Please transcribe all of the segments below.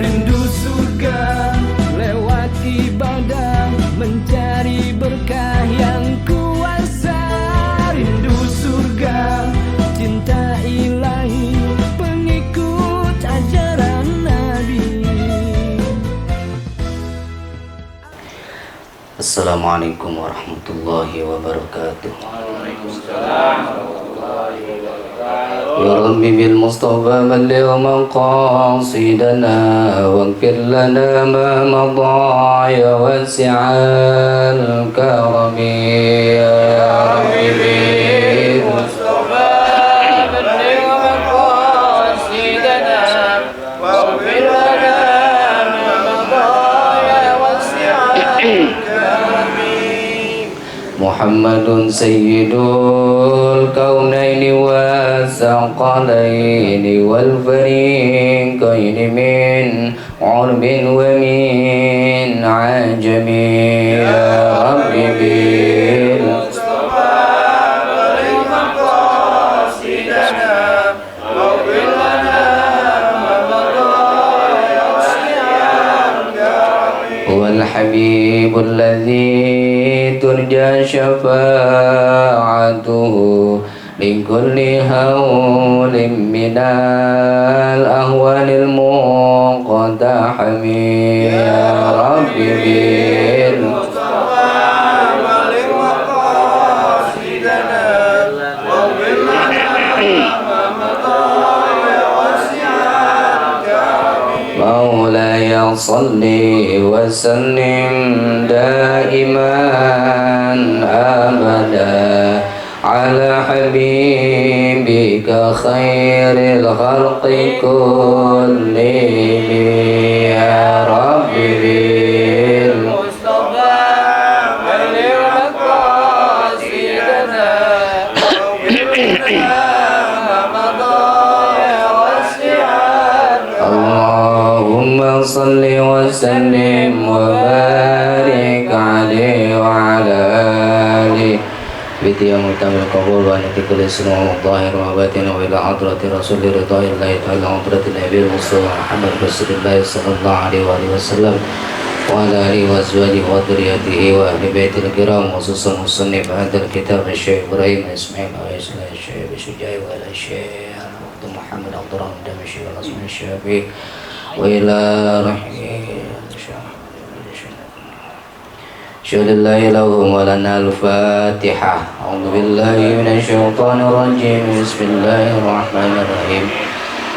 rindu surga lewat ibadah, mencari berkah yang kuasa. Rindu surga, cinta ilahi, pengikut ajaran Nabi. Assalamualaikum warahmatullahi wabarakatuh. Waalaikumsalam warahmatullahi wabarakatuh. Ya Rabbi bil Mustafa balligh maqasidana waghfir lana ma madha ya wasi'al karami ya Rabbi bil Mustafa balligh maqasidana waghfir lana ma madha ya wasi'al Muhammadun sayyidul kaunaini wasaqalaini wal fariqaini min urbin wa min ajami ya Rabbi bil Mustafa balligh maqasidana waghfir lana ma madha ya wasi'al karami. huwal habibul ladzi turja syafa'atuhu min kulli hawlin minal ahwalil muqtahami ya Rabbi bil Mustafa balligh maqasidana waghfir lana ma madha ya wasi'al karami. Maulaya salli wa sallim daiman abada ala habibika khairil khalqi kullihim ya Rabbi bil Mustafa balligh maqasidana waghfir lana ma madha ya wasi'al Allahumma salli wa sallim wa barik alaihi wa ala alihi Bidya mutamil qabul wa natikul islam wa zahir wa batin wa ila hadrati rasul ridha'illahi ta'ala hadrati nabi Mustafa Muhammad Rasulullah sallallahu alaihi wa sallam wa ala alihi wa azwajihi wa dhurriyyatihi wa ahli baitil kiram khususan musannif hadzal kitab Syekh Ibrahim Ismail wa Syekh Syujai wa ala Syekh Muhammad Abdurrahman Damasyik wa Asmi Syafi'i wa ila rahim Syuhud la ilaha wa lana al-Fatihah. A'udzu billahi minasyaitonir rajim. Bismillahirrahmanirrahim.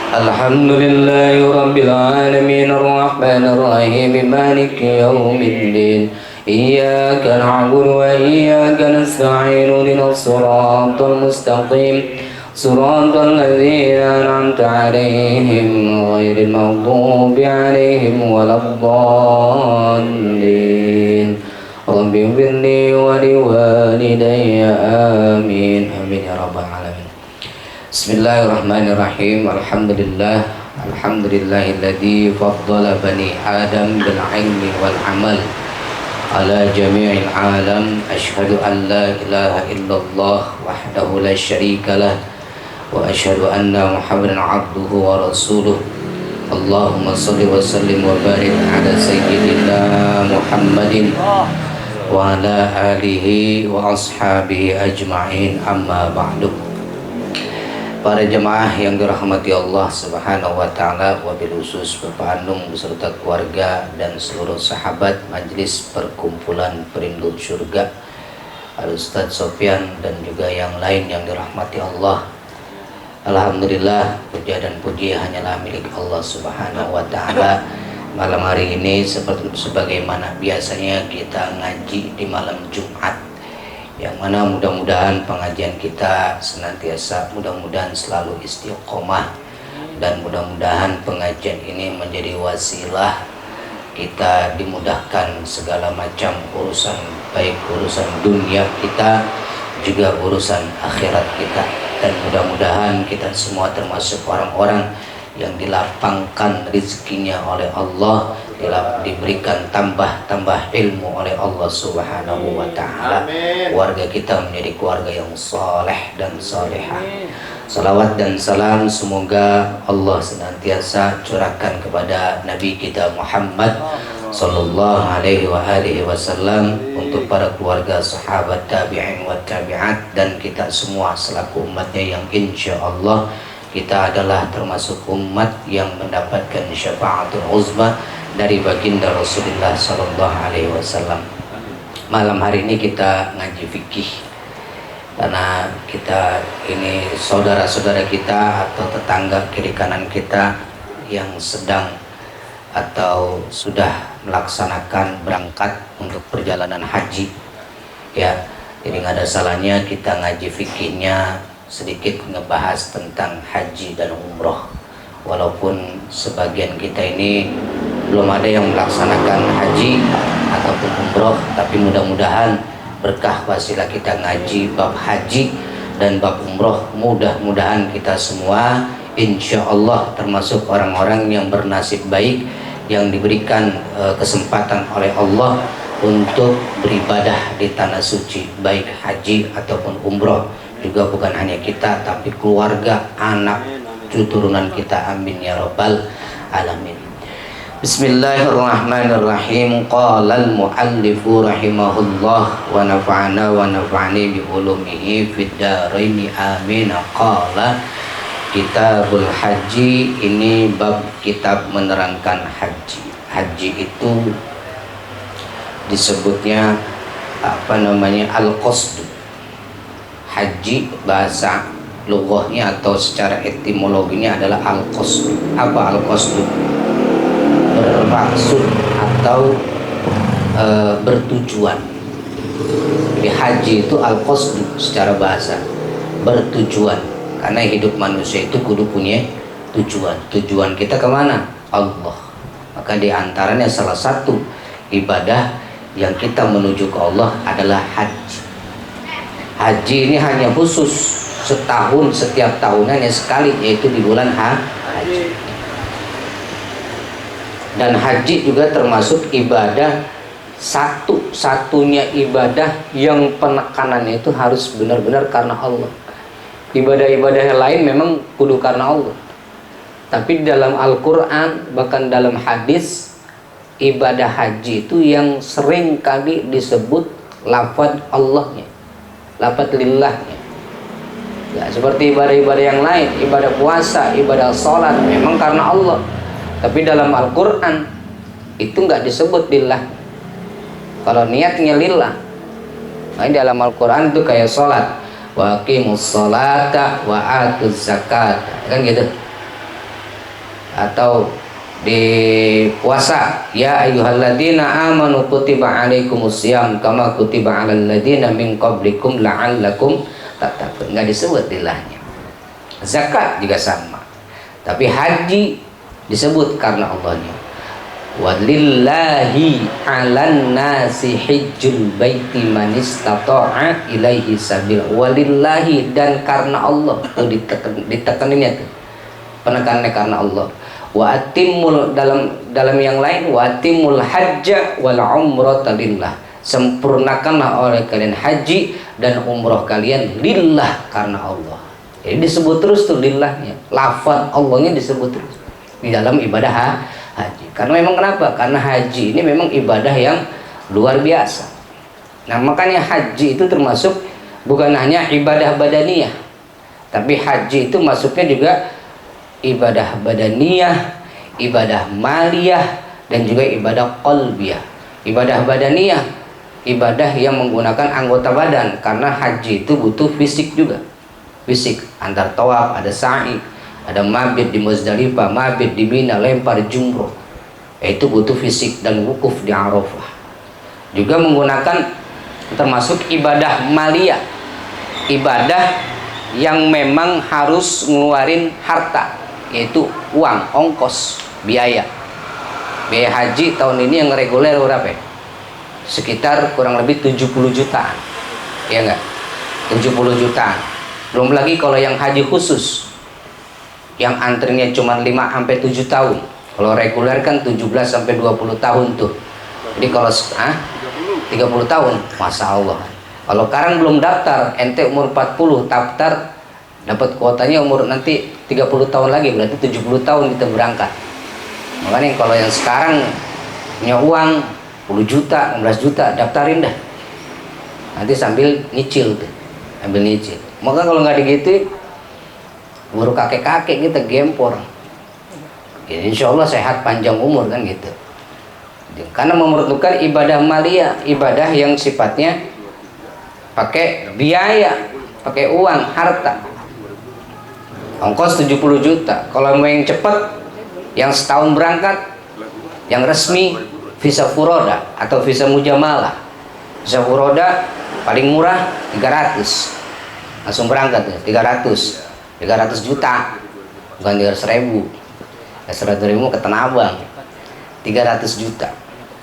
Alhamdulillahi rabbil alamin arrahmanir rahim maliki yaumiddin. Iyyaka na'budu wa iyyaka nasta'in ihdinas siratal mustaqim. Siratal ladzina an'amta 'alaihim ghairil maghdubi 'alaihim waladdallin. Rabbi firli wa liwalidayya amin amin ya rabbal alamin. Bismillahirrahmanirrahim. Alhamdulillahilladzi faddala bani Adam bil ilmi wal amal ala jami'il alam. Asyhadu an la ilaha illallah wahdahu la syarika lah wa asyhadu anna Muhammadan abduhu wa rasuluh. Allahumma shalli wa sallim wa barik ala sayyidina Muhammadin wa ala alihi wa ashabihi ajma'in, amma ba'du. Para jemaah yang dirahmati Allah Subhanahu wa taala, wabil khusus Bapak Anung beserta keluarga dan seluruh sahabat Majelis Perkumpulan Perindu Surga, Al Ustadz Sofyan dan juga yang lain yang dirahmati Allah. Alhamdulillah, puja dan puji hanyalah milik Allah Subhanahu wa taala. Malam hari ini sebagaimana biasanya kita ngaji di malam Jumat, yang mana mudah-mudahan pengajian kita senantiasa mudah-mudahan selalu istiqomah, dan mudah-mudahan pengajian ini menjadi wasilah kita dimudahkan segala macam urusan, baik urusan dunia kita juga urusan akhirat kita, dan mudah-mudahan kita semua termasuk orang-orang yang dilapangkan rezekinya oleh Allah, diberikan tambah ilmu oleh Allah Subhanahu wa taala. Keluarga kita menjadi keluarga yang saleh dan salehah. Salawat dan salam semoga Allah senantiasa curahkan kepada Nabi kita Muhammad sallallahu alaihi wasallam, untuk para keluarga, sahabat, tabi'in wa tabi'at, dan kita semua selaku umatnya yang insya Allah kita adalah termasuk umat yang mendapatkan syafaatul uzma dari baginda Rasulullah sallallahu alaihi wasallam. Malam hari ini kita ngaji fikih, karena kita ini saudara-saudara kita atau tetangga kiri kanan kita yang sedang atau sudah melaksanakan berangkat untuk perjalanan haji, ya. Jadi nggak ada salahnya kita ngaji fikihnya, sedikit ngebahas tentang haji dan umroh. Walaupun sebagian kita ini belum ada yang melaksanakan haji ataupun umroh, tapi mudah-mudahan berkah wasilah kita ngaji bab haji dan bab umroh, mudah-mudahan kita semua insya Allah termasuk orang-orang yang bernasib baik, yang diberikan kesempatan oleh Allah untuk beribadah di tanah suci, baik haji ataupun umroh. Juga bukan hanya kita, tapi keluarga, anak, keturunan kita, amin ya rabbal alamin. Bismillahirrahmanirrahim. Qala al-muallifu rahimahullah wa nafa'ana wa nafa'ani bi ulumihi fid dharain amin. Qala kitabul haji, ini bab kitab menerangkan haji. Haji itu disebutnya al-qasd. Haji bahasa lughahnya atau secara etimologinya adalah al-qasd. Apa al-qasd? Bermaksud atau bertujuan. Jadi haji itu al-qasd secara bahasa, bertujuan. Karena hidup manusia itu kudu punya tujuan. Tujuan kita kemana? Allah. Maka diantaranya salah satu ibadah yang kita menuju ke Allah adalah haji. Haji ini hanya khusus setahun, setiap tahun hanya sekali, yaitu di bulan haji. Dan haji juga termasuk ibadah satu-satunya ibadah yang penekanannya itu harus benar-benar karena Allah. Ibadah-ibadah yang lain memang kudu karena Allah, tapi dalam Al-Quran bahkan dalam hadis, ibadah haji itu yang sering kali disebut lafaz Allahnya, lafaz lillahnya. Ya, seperti ibadah-ibadah yang lain, ibadah puasa, ibadah sholat memang karena Allah, tapi dalam Al-Quran itu nggak disebut lillah. Kalau niatnya lillah, nah, dalam Al-Quran itu kayak sholat, wa aqimus sholata wa atuz zakat, kan gitu. Atau di puasa, ya ayyuhalladzina amanu kutiba alaikumusiyam kama kutiba alal ladzina min qablikum la'allakum tattaqun, nggak disebut lillahnya. Zakat juga sama, tapi haji disebut karena Allahnya. Walillahi 'alan nasi hijjul baiti man istata'a ilaihi sabil. Walillahi, dan karena Allah, tuh ditekeninnya tuh, penekanannya karena Allah. Wa atimul, dalam yang lain, wa atimul hajja wal umrata lillah, sempurnakanlah oleh kalian haji dan umroh kalian lillah, karena Allah. Jadi disebut terus tuh lillahnya, lafaz Allahnya disebut terus di dalam ibadah haji. Karena memang kenapa? Karena haji ini memang ibadah yang luar biasa. Nah, makanya haji itu termasuk bukan hanya ibadah badaniyah, tapi haji itu masuknya juga ibadah badaniyah, ibadah maliyah, dan juga ibadah qalbiyah. Ibadah badaniyah, ibadah yang menggunakan anggota badan, karena haji itu butuh fisik juga. Fisik, antar tawaf, ada sa'i, ada mabit di Muzdalifah, mabit di Mina, lempar jumroh, itu butuh fisik, dan wukuf di Arafah. Juga menggunakan termasuk ibadah maliyah, ibadah yang memang harus ngeluarin harta, yaitu uang, ongkos, biaya. Biaya haji tahun ini yang reguler berapa ya? Sekitar kurang lebih 70 jutaan, ya enggak? 70 jutaan. Belum lagi kalau yang haji khusus, yang antrinya cuma 5-7 tahun. Kalau reguler kan 17-20 tahun tuh. Jadi kalau 30 tahun, Masya Allah. Kalau sekarang belum daftar, ente umur 40 daftar, dapat kuotanya umur nanti 30 tahun lagi, berarti 70 tahun kita berangkat. Makanya kalau yang sekarang punya uang 10 juta, 15 juta, daftarin dah. Nanti sambil nyicil tuh, ambil nyicil. Maka kalau nggak digitu, baru kakek-kakek kita gempor. Ya, insya Allah sehat panjang umur kan gitu. Karena memerlukan ibadah maliyah, ibadah yang sifatnya pakai biaya, pakai uang, harta. Ongkos 70 juta. Kalau mau yang cepat, yang setahun berangkat, yang resmi visa furoda atau visa mujamalah. Visa furoda paling murah 300. Langsung berangkat ya, 300 juta, bukan 300.000. 100.000 ke Tanah Abang, 300 juta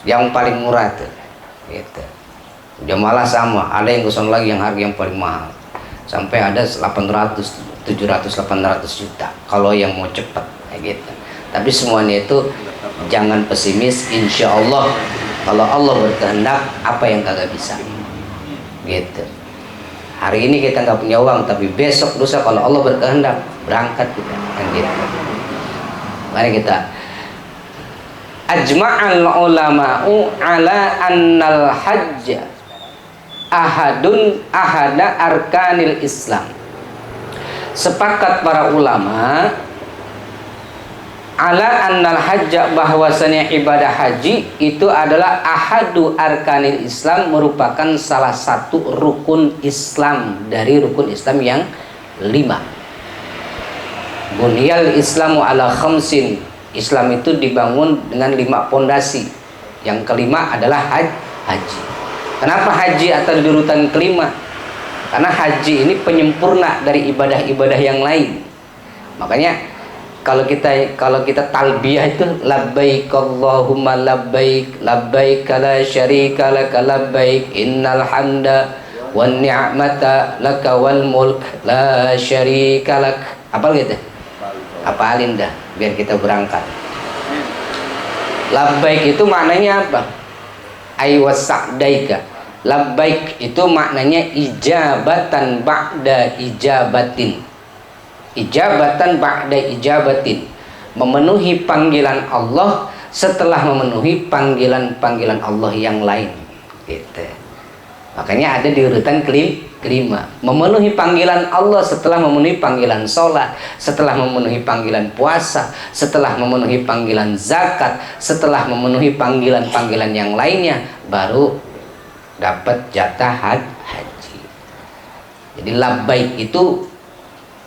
yang paling murah tuh gitu. Udah malah sama, ada yang kesana lagi yang harga yang paling mahal sampai ada 800, 700, 800 juta kalau yang mau cepat kayak gitu. Tapi semuanya itu jangan pesimis, insya Allah kalau Allah berkehendak apa yang kagak bisa gitu. Hari ini kita nggak punya uang, tapi besok lusa kalau Allah berkehendak berangkat kita kan gitu. Mari kita ajma'al ulama'u ala annal hajja ahada arkanil Islam. Sepakat para ulama ala annal hajja, bahwasanya ibadah haji itu adalah ahadu arkanil Islam, merupakan salah satu rukun Islam dari rukun Islam yang 5. Bunyal Islamu ala khamsin, Islam itu dibangun dengan 5 pondasi. Yang kelima adalah haji. Kenapa haji atau di urutan kelima? Karena haji ini penyempurna dari ibadah-ibadah yang lain. Makanya kalau kita talbiyah itu labbaik Allahumma labbaik, labbaik la syarika lak labbaik, innal hamda wan ni'mata laka wal mulk la syarika lak. Apa gitu? Apalin dah biar kita berangkat. Labbaik itu maknanya apa? Aywasa'daika. Labbaik itu maknanya ijabatan ba'da ijabatin. Ijabatan ba'da ijabatin, memenuhi panggilan Allah setelah memenuhi panggilan-panggilan Allah yang lain gitu. Makanya ada di urutan kelima, memenuhi panggilan Allah setelah memenuhi panggilan sholat, setelah memenuhi panggilan puasa, setelah memenuhi panggilan zakat, setelah memenuhi panggilan-panggilan yang lainnya, baru dapat jatah haji. Jadi labbaik itu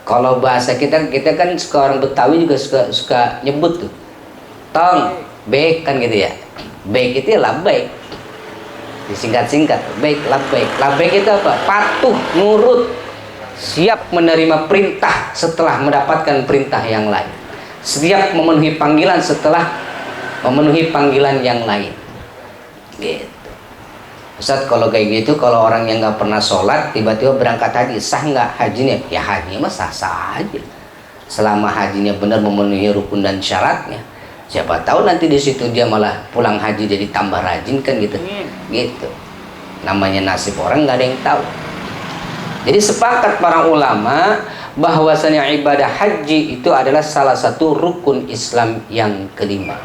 kalau bahasa kita kan orang Betawi juga suka nyebut tuh, tong baik kan gitu ya. Baik itu ya labbaik, disingkat-singkat baik, labbaik. Labbaik itu apa? Patuh, nurut, siap menerima perintah setelah mendapatkan perintah yang lain, siap memenuhi panggilan setelah memenuhi panggilan yang lain gitu. Ustaz, kalau kayak gitu, kalau orang yang nggak pernah sholat tiba-tiba berangkat haji, sah nggak hajinya? Ya hajinya mah sah-sah aja selama hajinya benar memenuhi rukun dan syaratnya. Siapa tahu nanti di situ dia malah pulang haji jadi tambah rajin kan gitu. Gitu. Namanya nasib orang nggak ada yang tahu. Jadi sepakat para ulama bahwasanya ibadah haji itu adalah salah satu rukun Islam yang kelima.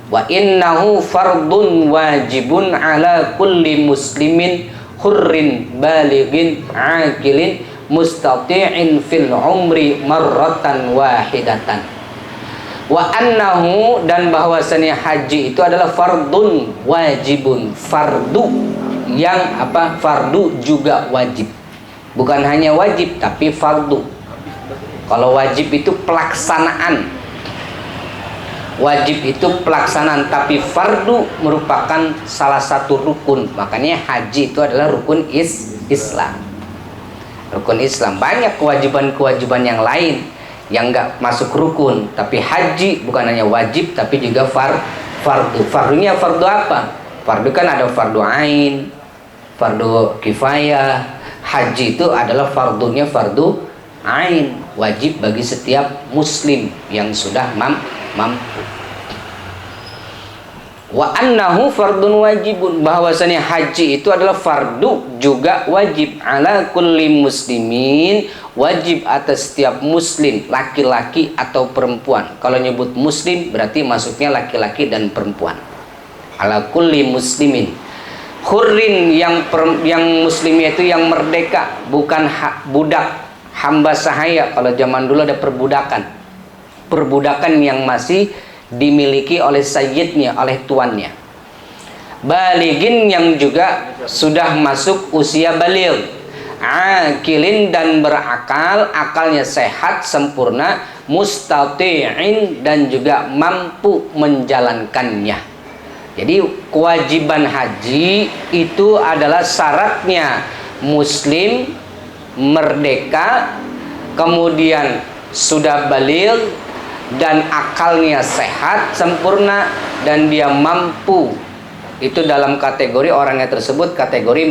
Wa innahu fardun wajibun ala kulli muslimin hurrin balighin aqilin mustati'in fil umri marratan wahidatan. Wa annahu, dan bahwasanya haji itu adalah fardun wajibun, fardu yang apa? Fardu juga wajib. Bukan hanya wajib tapi fardu. Kalau wajib itu pelaksanaan, wajib itu pelaksanaan, tapi fardu merupakan salah satu rukun. Makanya haji itu adalah rukun Islam. Rukun Islam. Banyak kewajiban-kewajiban yang lain yang enggak masuk rukun, tapi haji bukan hanya wajib tapi juga fardu. Fardunya fardu apa? Fardu kan ada fardu ain, fardu kifayah. Haji itu adalah fardunya fardu ain, wajib bagi setiap muslim yang sudah mampu. Wa annahu fardun wajibun, bahwasanya haji itu adalah fardu juga wajib ala kulli muslimin, wajib atas setiap muslim, laki-laki atau perempuan. Kalau nyebut muslim berarti masuknya laki-laki dan perempuan. Ala kulli muslimin. Hurrin yang muslimnya itu yang merdeka, bukan budak, hamba sahaya. Kalau zaman dulu ada perbudakan. Perbudakan yang masih dimiliki oleh sayyidnya, oleh tuannya. Baligin yang juga sudah masuk usia baligh, akilin dan berakal, akalnya sehat sempurna, mustati'in dan juga mampu menjalankannya. Jadi kewajiban haji itu adalah syaratnya muslim, merdeka, kemudian sudah baligh dan akalnya sehat sempurna dan dia mampu. Itu dalam kategori orangnya tersebut kategori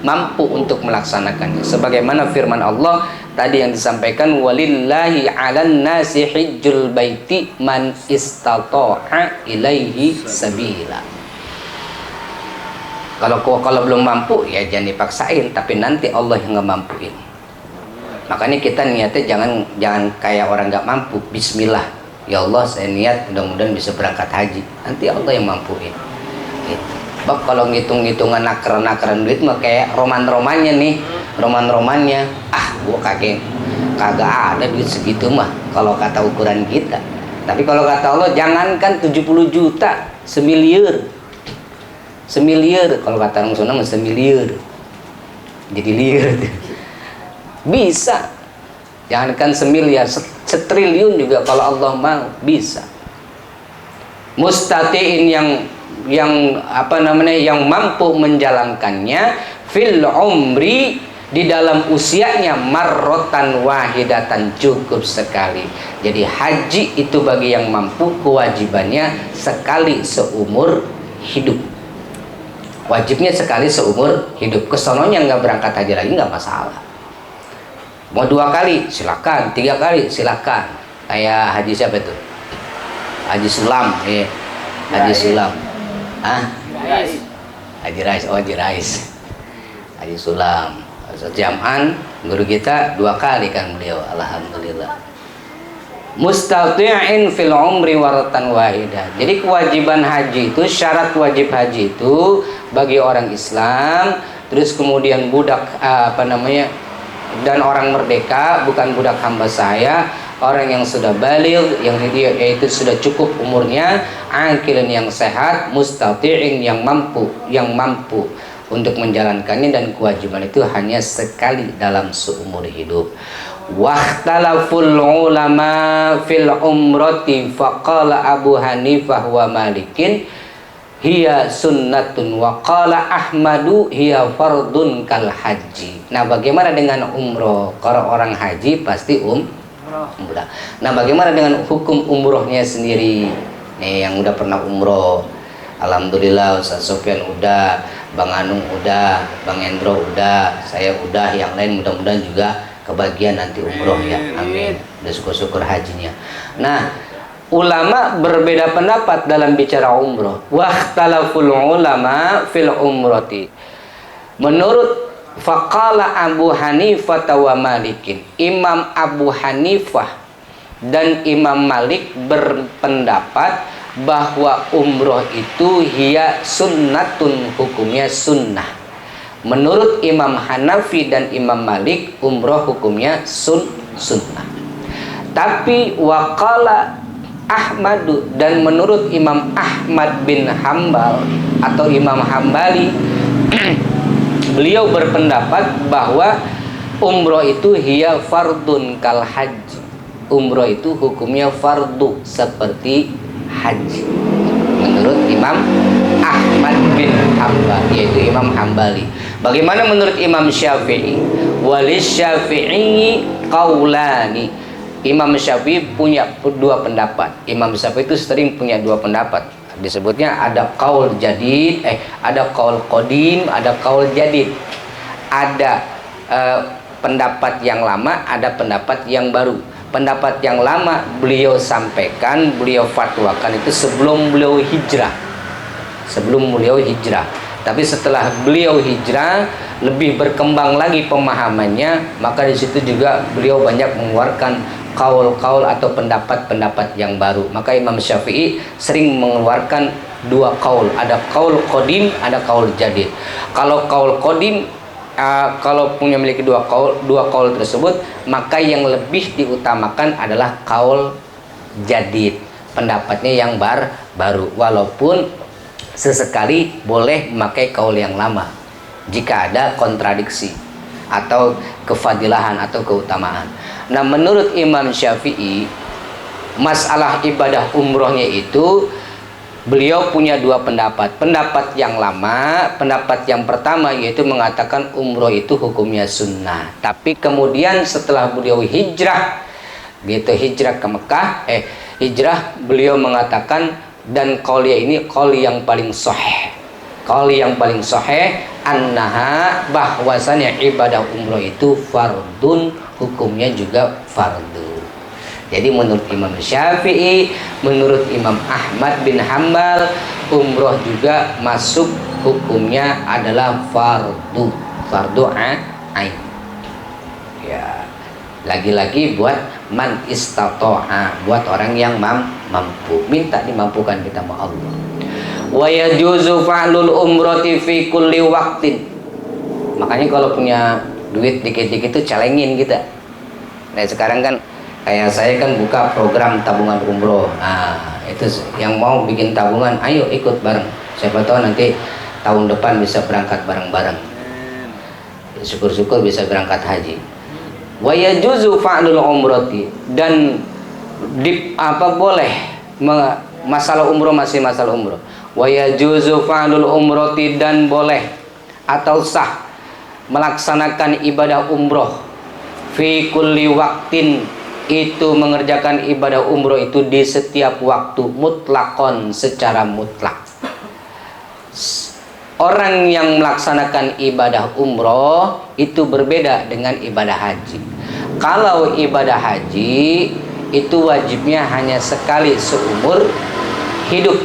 mampu untuk melaksanakannya, sebagaimana firman Allah tadi yang disampaikan, walillahi 'alan nasi hijjul baiti man istata'a ilaihi sabila. Kalau belum mampu ya jangan dipaksain, tapi nanti Allah yang ngemampuin. Makanya kita niatnya jangan kayak orang nggak mampu. Bismillah, ya Allah saya niat mudah-mudahan bisa berangkat haji. Nanti Allah yang mampuin. Gitu. Bab kalau ngitung-ngitungan nakaran duit mah kayak roman-romannya nih, roman-romannya. Gua kagak ada duit segitu mah kalau kata ukuran kita. Tapi kalau kata Allah jangankan 70 juta, semiliar. Kalau kata orang Sunda mah semiliar. Jadi liar. Bisa, jangankan semiliar, setriliun juga kalau Allah mau bisa. Mustatiin yang mampu menjalankannya fil umri, di dalam usianya, marrotan wahidatan, cukup sekali. Jadi haji itu bagi yang mampu kewajibannya sekali seumur hidup. Wajibnya sekali seumur hidup. Kesononya nggak berangkat haji lagi nggak masalah. Mau 2 kali silakan, 3 kali silakan. Kayak haji siapa itu? Haji Sulam, ya. Haji Sulam. Haji Rais. Haji Rais. Haji Sulam. Jam'an guru kita 2 kali kan beliau, alhamdulillah. Mustati'in fil umri waratan wahidah. Jadi kewajiban haji itu, syarat wajib haji itu bagi orang Islam, terus kemudian budak dan orang merdeka, bukan budak hamba saya, orang yang sudah baligh, yang yaitu sudah cukup umurnya, akilin yang sehat, mustati'in yang mampu untuk menjalankannya, dan kewajiban itu hanya sekali dalam seumur hidup. Wahtalaful ulama fil umrati faqala Abu Hanifah wa Malikin hiya sunnatun wa qala Ahmadu hiya fardun kal haji. Nah, bagaimana dengan umroh? Kalau orang haji pasti umrah. Nah, bagaimana dengan hukum umrohnya sendiri? Nih yang udah pernah umroh, alhamdulillah, Ustaz Sofyan udah, Bang Anung udah, Bang Endro udah, saya udah, yang lain mudah-mudahan juga kebagian nanti umroh ya, amin. Udah syukur-syukur hajinya. Nah, ulama berbeda pendapat dalam bicara umroh. Wahtalaful ulama fil umrati. Menurut faqala Abu Hanifah wa Malikin, Imam Abu Hanifah dan Imam Malik berpendapat bahwa umroh itu hiya sunnatun, hukumnya sunnah. Menurut Imam Hanafi dan Imam Malik, umroh hukumnya sunnah. Tapi waqala Ahmadu, dan menurut Imam Ahmad bin Hambal atau Imam Hambali, beliau berpendapat bahwa umroh itu hiya fardun kal haji. Umroh itu hukumnya fardu seperti haji. Menurut Imam Ahmad bin Hambal, yaitu Imam Hambali. Bagaimana menurut Imam Syafi'i? Walis Syafi'i qaulani. Imam Syafi'i punya 2 pendapat. Imam Syafi'i itu sering punya 2 pendapat. Disebutnya ada qaul jadid, ada qaul qadim, ada qaul jadid. Ada pendapat yang lama, ada pendapat yang baru. Pendapat yang lama beliau sampaikan, beliau fatwakan itu sebelum beliau hijrah. sebelum beliau hijrah. Tapi setelah beliau hijrah lebih berkembang lagi pemahamannya, maka di situ juga beliau banyak mengeluarkan kaul-kaul atau pendapat-pendapat yang baru. Maka Imam Syafi'i sering mengeluarkan dua kaul, ada kaul qadim, ada kaul jadid. Kalau kaul qadim, kalau punya memiliki dua kaul tersebut, maka yang lebih diutamakan adalah kaul jadid, pendapatnya yang baru, walaupun sesekali boleh memakai kaul yang lama jika ada kontradiksi atau kefadilahan atau keutamaan. Nah, menurut Imam Syafi'i, masalah ibadah umrohnya itu beliau punya dua pendapat. Pendapat yang lama, pendapat yang pertama yaitu mengatakan umroh itu hukumnya sunnah. Tapi kemudian setelah beliau hijrah ke Mekah, hijrah, beliau mengatakan, dan qauliyah ini qaul yang paling sahih. Qaul yang paling sahih annaha, bahwasanya ibadah umroh itu fardun, hukumnya juga fardu. Jadi menurut Imam Syafi'i, menurut Imam Ahmad bin Hambal, umroh juga masuk hukumnya adalah fardu ain. Ya, lagi-lagi buat man istata'a, buat orang yang mampu, minta dimampukan kita sama Allah. Wa yajuzu fa'lul umrati fi kulli waqtin. Makanya kalau punya duit dikit-dikit itu calengin kita. Nah, sekarang kan kayak saya kan buka program tabungan umroh. Nah, itu yang mau bikin tabungan, ayo ikut bareng. Siapa tahu nanti tahun depan bisa berangkat bareng-bareng. Syukur-syukur bisa berangkat haji. Wa yajuzu fa'lul umrati, dan boleh masalah umroh, masih masalah umroh. Wa yajuzu fa'lul umrati, dan boleh atau sah melaksanakan ibadah umroh fi kulli waqtin, itu mengerjakan ibadah umroh itu di setiap waktu, mutlakon, secara mutlak. Orang yang melaksanakan ibadah umroh itu berbeda dengan ibadah haji. Kalau ibadah haji itu wajibnya hanya sekali seumur hidup.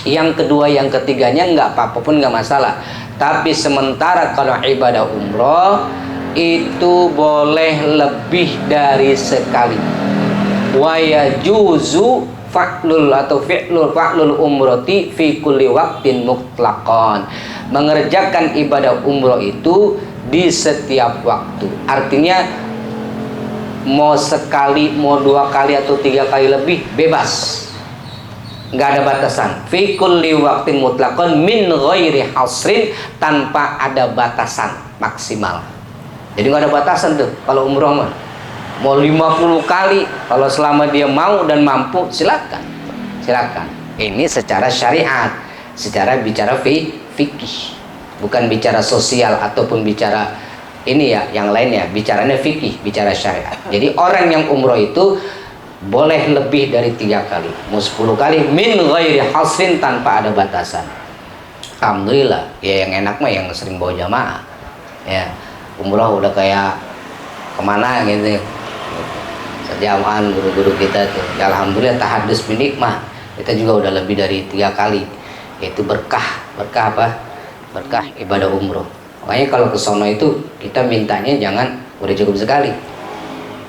Yang kedua, yang ketiganya nggak apa-apa pun, nggak masalah. Tapi sementara kalau ibadah umroh itu boleh lebih dari sekali. Wa yajuzu fa'lul umrati fi kulli waqtin mutlaqan. Mengerjakan ibadah umroh itu di setiap waktu. Artinya mau sekali, mau dua kali atau tiga kali lebih, bebas, nggak ada batasan. Fi kulli waqtin mutlaqan min ghairi hasrin, tanpa ada batasan maksimal. Jadi nggak ada batasan tuh kalau umroh mah. Mau 50 kali, kalau selama dia mau dan mampu, silakan. Ini secara syariat, secara bicara fikih, bukan bicara sosial ataupun bicara ini ya, yang lainnya. Bicaranya fikih, bicara syariat. Jadi orang yang umroh itu boleh lebih dari 3 kali, mau 10 kali, min ghairi hasrin, tanpa ada batasan. Alhamdulillah, ya yang enak mah yang sering bawa jamaah. Ya, umroh udah kayak kemana gitu. Sejamahan guru-guru kita tuh, ya alhamdulillah, tahadus binikmah, kita juga udah lebih dari 3 kali. Itu berkah apa? Berkah ibadah umroh. Makanya kalau ke sono itu kita mintanya jangan udah cukup sekali.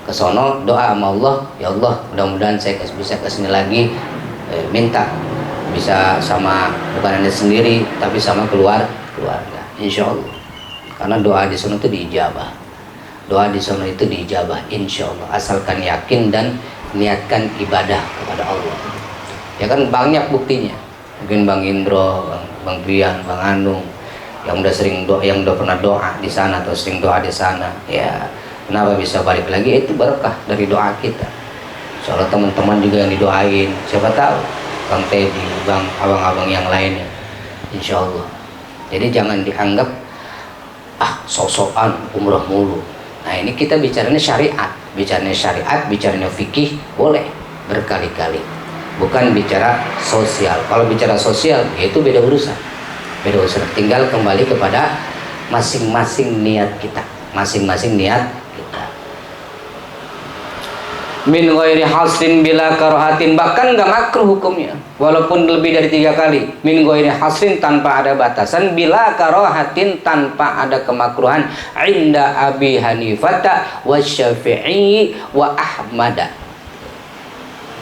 Ke sono doa sama Allah, ya Allah mudah-mudahan saya bisa kesini lagi, minta bisa sama, bukan Anda sendiri tapi sama keluarga, insya Allah. Karena doa di sono itu diijabah. Doa di sana itu diijabah insya Allah, asalkan yakin dan niatkan ibadah kepada Allah. Ya kan banyak buktinya. Mungkin Bang Indro, Bang Bian, Bang Anung yang udah sering doa, yang udah pernah doa di sana atau sering doa di sana. Ya, kenapa bisa balik lagi? Itu berkah dari doa kita. Soalnya teman-teman juga yang didoain, siapa tahu Bang Teddy, Bang abang-abang yang lainnya, insya Allah. Jadi jangan dianggap sok-sokan umroh mulu. Nah, ini kita bicaranya syariat, bicaranya fikih, boleh berkali-kali. Bukan bicara sosial. Kalau bicara sosial, itu beda urusan. Tinggal kembali kepada masing-masing niat kita. min ghairi hasrin bila karahatin, bahkan nggak makruh hukumnya walaupun lebih dari 3 kali. Min ghairi hasrin, tanpa ada batasan, bila karahatin, tanpa ada kemakruhan, inda Abi Hanifah wa Syafi'i wa Ahmad.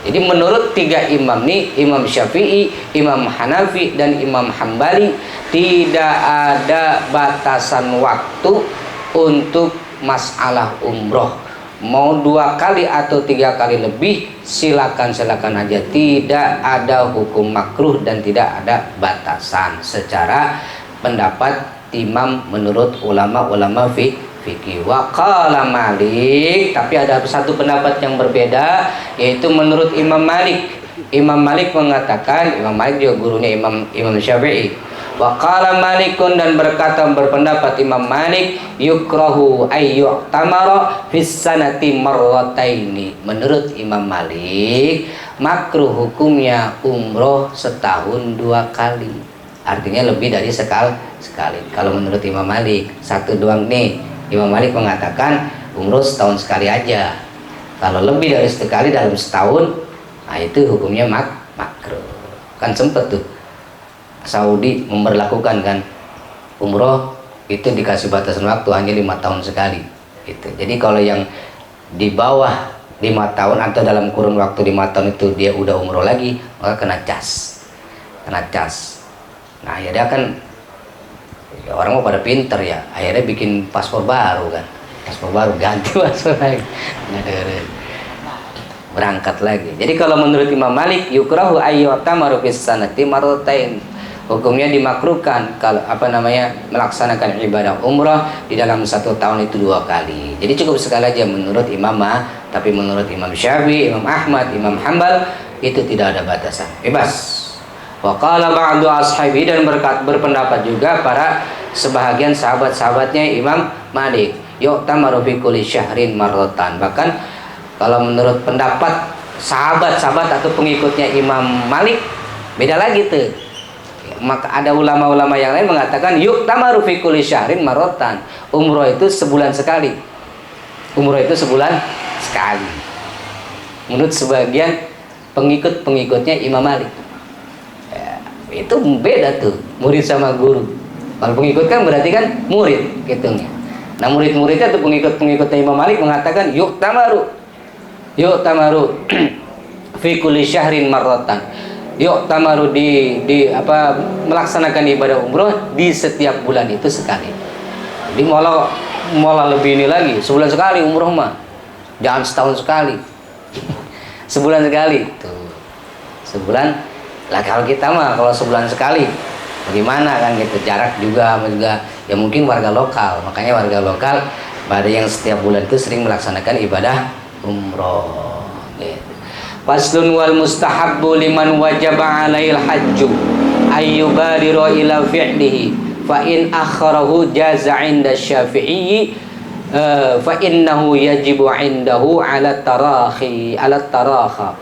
Jadi menurut 3 imam nih, Imam Syafi'i, Imam Hanafi, dan Imam Hambali, tidak ada batasan waktu untuk masalah umroh. Mau 2 kali atau 3 kali lebih, silakan aja. Tidak ada hukum makruh dan tidak ada batasan secara pendapat imam menurut ulama-ulama fikih. Wa qala Malik, tapi ada satu pendapat yang berbeda, yaitu menurut Imam Malik. Imam Malik mengatakan, Imam Malik juga gurunya Imam Syafi'i. Wa qala Malikun, dan berpendapat Imam Malik, yukrahu ayyu'tamara fis sanati marrataini. Menurut Imam Malik, makruh hukumnya umroh setahun 2 kali. Artinya lebih dari sekali. Kalau menurut Imam Malik, 1 doang nih. Imam Malik mengatakan umroh setahun sekali aja. Kalau lebih dari sekali dalam setahun, nah itu hukumnya makruh. Kan sempet tuh Saudi memberlakukan kan umroh itu dikasih batasan waktu hanya 5 tahun sekali gitu. Jadi kalau yang di bawah 5 tahun atau dalam kurun waktu 5 tahun itu dia udah umroh lagi, maka kena cas. Nah ya dia kan ya, orang mau pada pinter ya, akhirnya bikin paspor baru kan, ganti paspor lagi, berangkat lagi. Jadi kalau menurut Imam Malik, yukrahu ayyutamaru fis sanati marratain, hukumnya dimakruhkan kalau melaksanakan ibadah umrah di dalam 1 tahun itu 2 kali. Jadi cukup sekali aja menurut Imam tapi menurut Imam Syafi'i, Imam Ahmad, Imam Hambal itu tidak ada batasan, bebas. Wa qala ba'du ashabi, dan berpendapat juga para sebahagian sahabat-sahabatnya Imam Malik, yu'tamaru fi kulli syahrin marratan. Bahkan kalau menurut pendapat sahabat-sahabat atau pengikutnya Imam Malik beda lagi tuh. Maka ada ulama-ulama yang lain mengatakan yu'tamaru fi kulli syahrin marratan. Umroh itu sebulan sekali. Menurut sebagian pengikutnya Imam Malik. Ya, itu beda tuh, murid sama guru. Kalau pengikut kan berarti kan murid gitunya. Nah, murid-muridnya atau pengikutnya Imam Malik mengatakan yu'tamaru fi kulli syahrin marratan. Yu'tamaru melaksanakan ibadah umroh di setiap bulan itu sekali. Jadi malah lebih ini lagi, sebulan sekali umroh mah. Jangan setahun sekali. Sebulan sekali tuh. Sebulan lah kalau kita mah kalau sebulan sekali bagaimana kan gitu, jarak juga ya mungkin warga lokal. Makanya warga lokal pada yang setiap bulan itu sering melaksanakan ibadah umroh gitu. Faslun wal mustahabbu liman wajaba alaihil hajju ayyubadiru ila fi'lihi fa in akharahu jaza 'inda Syafi'i fa innahu yajibu 'indahu 'ala tarakha.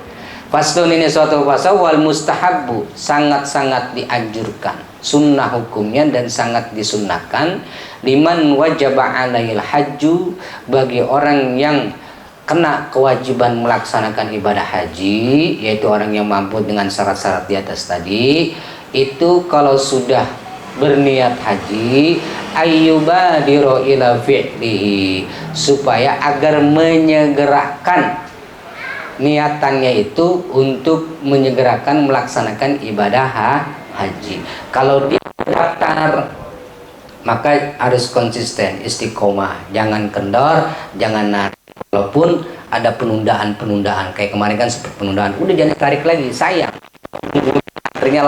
Faslun, ini suatu pasal, wal mustahabbu, sangat-sangat dianjurkan, sunnah hukumnya dan sangat disunnahkan, liman wajaba alaihil hajju, bagi orang yang kena kewajiban melaksanakan ibadah haji, yaitu orang yang mampu dengan syarat-syarat di atas tadi, itu kalau sudah berniat haji, ayyubadiru ila fi'lihi, supaya agar menyegerakan niatannya itu untuk menyegerakan melaksanakan ibadah haji. Kalau dia daftar, maka harus konsisten, istiqomah, jangan kendor, jangan narik. Walaupun ada penundaan, kayak kemarin kan seperti penundaan, udah jangan tarik lagi, sayang. Antrinya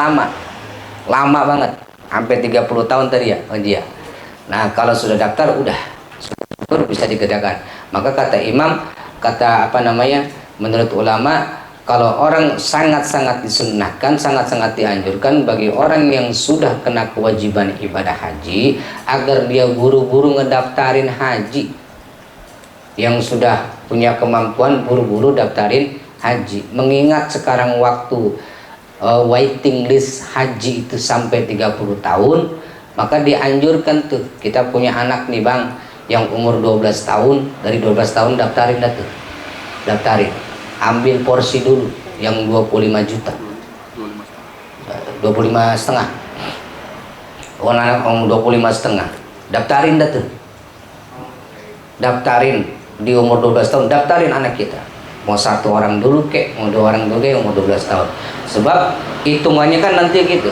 lama banget, hampir 30 tahun tadi ya. Nah kalau sudah daftar, udah bisa dikerjakan. Maka menurut ulama, kalau orang sangat-sangat disunnahkan, sangat-sangat dianjurkan bagi orang yang sudah kena kewajiban ibadah haji, agar dia buru-buru ngedaftarin haji. Yang sudah punya kemampuan buru-buru daftarin haji. Mengingat sekarang waktu waiting list haji itu sampai 30 tahun, maka dianjurkan tuh, kita punya anak nih bang yang umur 12 tahun, dari 12 tahun daftarin dah tuh. daftarin, ambil porsi dulu yang 25 juta, 25 setengah, anak 25 setengah, daftarin dah tuh, daftarin di umur 12 tahun, daftarin anak kita, mau 1 orang dulu kek, mau 2 orang dulu kek, umur 12 tahun, sebab hitungannya kan nanti gitu,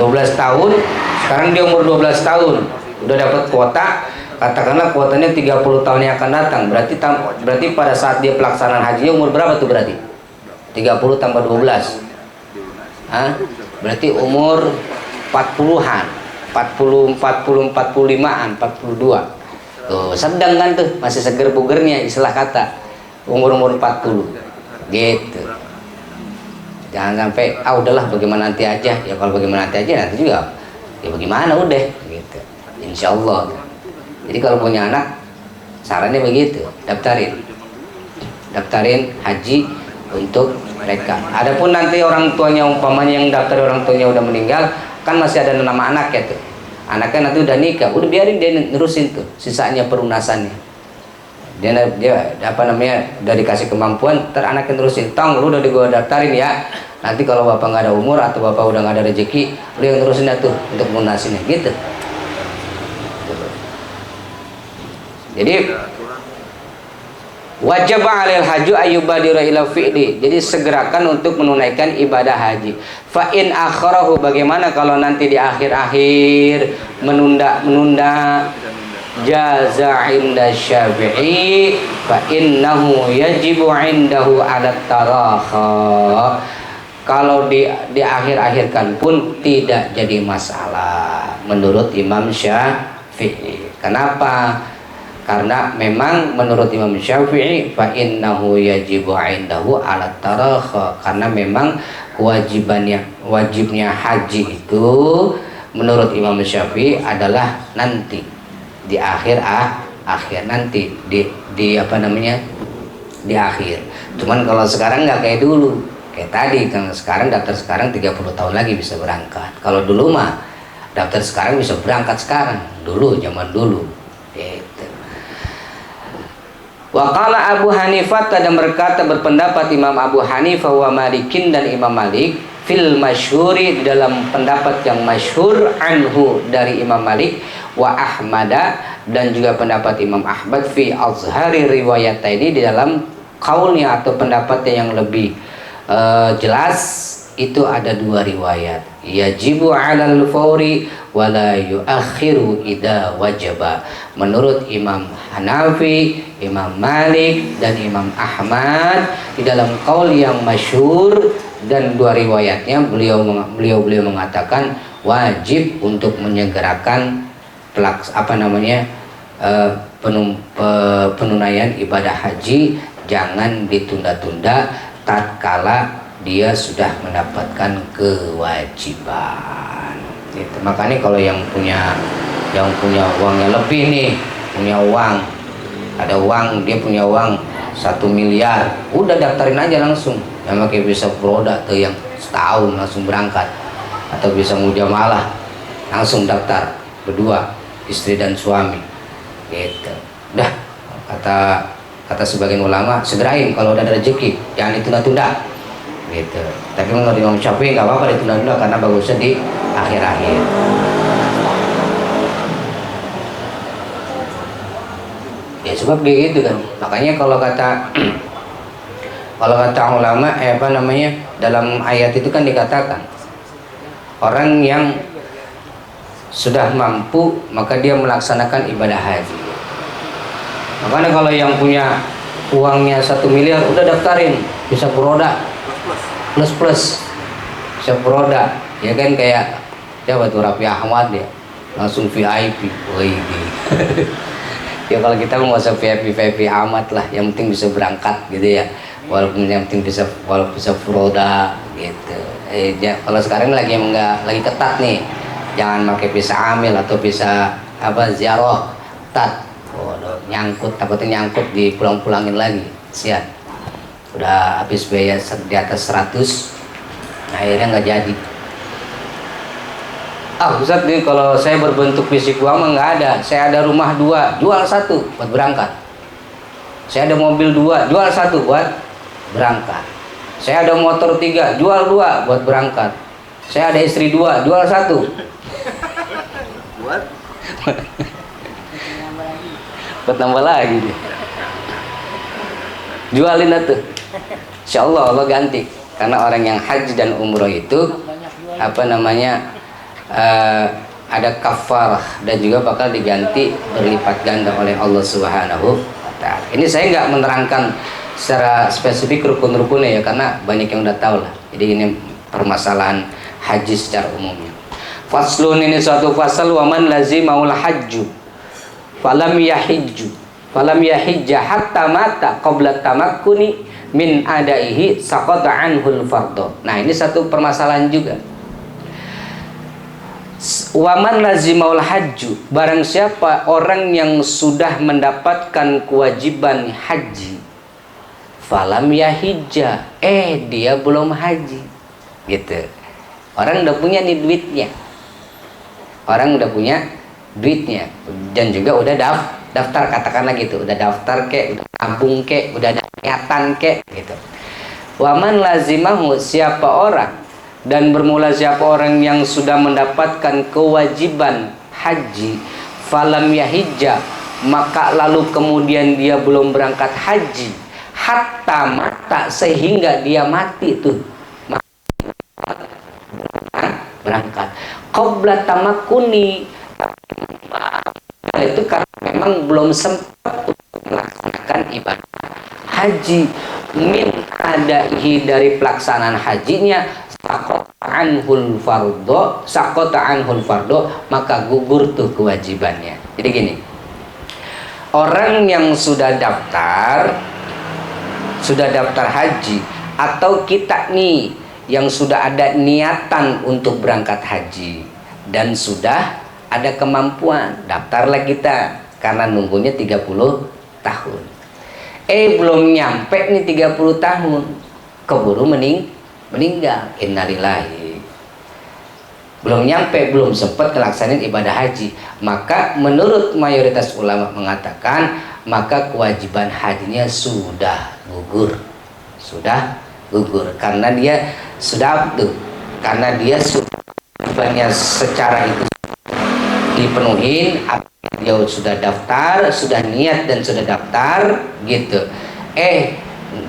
12 tahun, sekarang dia umur 12 tahun, udah dapat kuota, katakanlah kuotanya 30 tahun yang akan datang, berarti pada saat dia pelaksanaan hajinya umur berapa tuh berarti? 30 tambah 12. Hah? Berarti umur 40-an, 40, 45-an, 42. Tuh, sedang kan tuh, masih seger bugernya istilah kata. Umur 40. Gitu. Jangan sampai udahlah bagaimana nanti aja. Ya kalau bagaimana nanti aja nanti juga ya bagaimana udah gitu. Insyaallah. Jadi kalau punya anak, sarannya begitu, daftarin haji untuk mereka. Adapun nanti orang tuanya umpamanya yang daftar orang tuanya udah meninggal, kan masih ada nama anak ya tuh. Anaknya nanti udah nikah, udah biarin dia nerusin tuh, sisanya perunasannya. Dia apa namanya, udah dikasih kemampuan, anaknya nerusin. Tong, lu udah gua daftarin ya. Nanti kalau bapak nggak ada umur atau bapak udah nggak ada rezeki, lu yang nerusin dah tuh untuk perunasinnya, gitu. Jadi wajib 'alal haju ayyubadira ila fi'li. Jadi segerakan untuk menunaikan ibadah haji. Fa in akharahu, bagaimana kalau nanti di akhir-akhir menunda jaza inda Syafi'i fa innahu yajibu indahu 'ala tarakha. Kalau di akhir-akhirkan pun tidak jadi masalah menurut Imam Syafi'i. Kenapa? Karena memang menurut Imam Syafi'i fa innahu yajibu indahu 'ala tarakha, karena memang wajibnya haji itu menurut Imam Syafi'i adalah nanti di akhir nanti di apa namanya, di akhir. Cuman kalau sekarang nggak kayak dulu, kayak tadi kan, sekarang daftar sekarang 30 tahun lagi bisa berangkat. Kalau dulu mah daftar sekarang bisa berangkat sekarang, dulu zaman dulu gitu. Waqala Abu Hanifah, dan berkata berpendapat Imam Abu Hanifah wa Malikin dan Imam Malik fil masyhuri, di dalam pendapat yang masyhur anhu dari Imam Malik, wa Ahmada, dan juga pendapat Imam Ahmad fi azhari riwayataini, di dalam kaulnya atau pendapatnya yang lebih jelas itu ada 2 riwayat, yajibu 'alal fawri wa la yu'akhiru idza wajaba. Menurut Imam Hanafi, Imam Malik dan Imam Ahmad, di dalam qaul yang masyhur dan 2 riwayatnya beliau mengatakan wajib untuk menyegerakan penunaian ibadah haji, jangan ditunda-tunda tatkala dia sudah mendapatkan kewajiban. Gitu. Makanya kalau yang punya uangnya lebih nih, punya uang, ada uang, dia punya uang 1 miliar, udah daftarin aja langsung. Yang pakai visa beroda tuh yang setahun langsung berangkat, atau bisa mujamalah langsung daftar berdua, istri dan suami. Gitu. Udah, kata sebagian ulama, segerain kalau udah ada rezeki, jangan ditunda-tunda. Gitu. Tapi menurut Imam Syafi'i nggak apa-apa ditunda-tunda karena bagusnya di akhir-akhir. Ya sebab dia gitu kan. Makanya kalau kata ulama dalam ayat itu kan dikatakan orang yang sudah mampu maka dia melaksanakan ibadah haji. Makanya kalau yang punya uangnya 1 miliar udah daftarin bisa beroda plus bisa beroda, ya kan, kayak siapa tuh, Raffi Ahmad, ya langsung VIP. Wih, ya kalau kita mau usah VIP amat lah, yang penting bisa berangkat gitu ya, walaupun yang penting bisa beroda gitu. Kalau sekarang lagi ketat nih, jangan pakai visa amil atau visa ziarah ketat. Takutnya nyangkut dipulang-pulangin lagi, sian. Udah habis biaya di atas 100, akhirnya nggak jadi. Ustaz nih, kalau saya berbentuk fisik uang mah nggak ada, saya ada rumah 2, jual 1 buat berangkat. Saya ada mobil 2, jual 1 buat berangkat. Saya ada motor 3, jual 2 buat berangkat. Saya ada istri 2, jual 1 Buat buat nambah lagi dia. Jualin atuh. Insyaallah Allah ganti. Karena orang yang haji dan umroh itu apa namanya ada kafarah dan juga bakal diganti berlipat ganda oleh Allah Subhanahu wa taala. Ini saya nggak menerangkan secara spesifik rukun-rukunnya ya, karena banyak yang udah tahu lah. Jadi ini permasalahan haji secara umumnya. Faslun, ini suatu fasal, wa man lazimaul hajju falam yahijja hatta mata qabla tamakkuni min adaihi saqata anhul fardhu. Nah, ini satu permasalahan juga. Waman lazimaul hajju, barang siapa orang yang sudah mendapatkan kewajiban haji, falam yahijja, dia belum haji, gitu. Orang udah punya nih duitnya, orang udah punya duitnya, dan juga udah daftar katakanlah gitu, udah daftar kek, udah tabung kek, udah ada niatan kek, gitu. Waman lazimahu, siapa orang dan bermula siapa orang yang sudah mendapatkan kewajiban haji, falam yahijja, maka lalu kemudian dia belum berangkat haji, hatta mata, sehingga dia mati tuh berangkat qabla tamakkuni, itu karena memang belum sempat melaksanakan ibadah haji, min adaihi, dari pelaksanaan hajinya, saqata anhul fardhu, maka gugur tuh kewajibannya. Jadi gini, orang yang sudah daftar haji, atau kita nih yang sudah ada niatan untuk berangkat haji dan sudah ada kemampuan, daftarlah kita, karena nunggunya 30 tahun. Belum nyampe nih 30 tahun, keburu meninggal, innalillahi. Belum nyampe, belum sempat melaksanakan ibadah haji, maka menurut mayoritas ulama mengatakan, maka kewajiban hajinya sudah gugur. Karena dia sudah abdu, karena dia sudah kewajibannya secara itu dipenuhi, dia sudah daftar, sudah niat dan sudah daftar, gitu.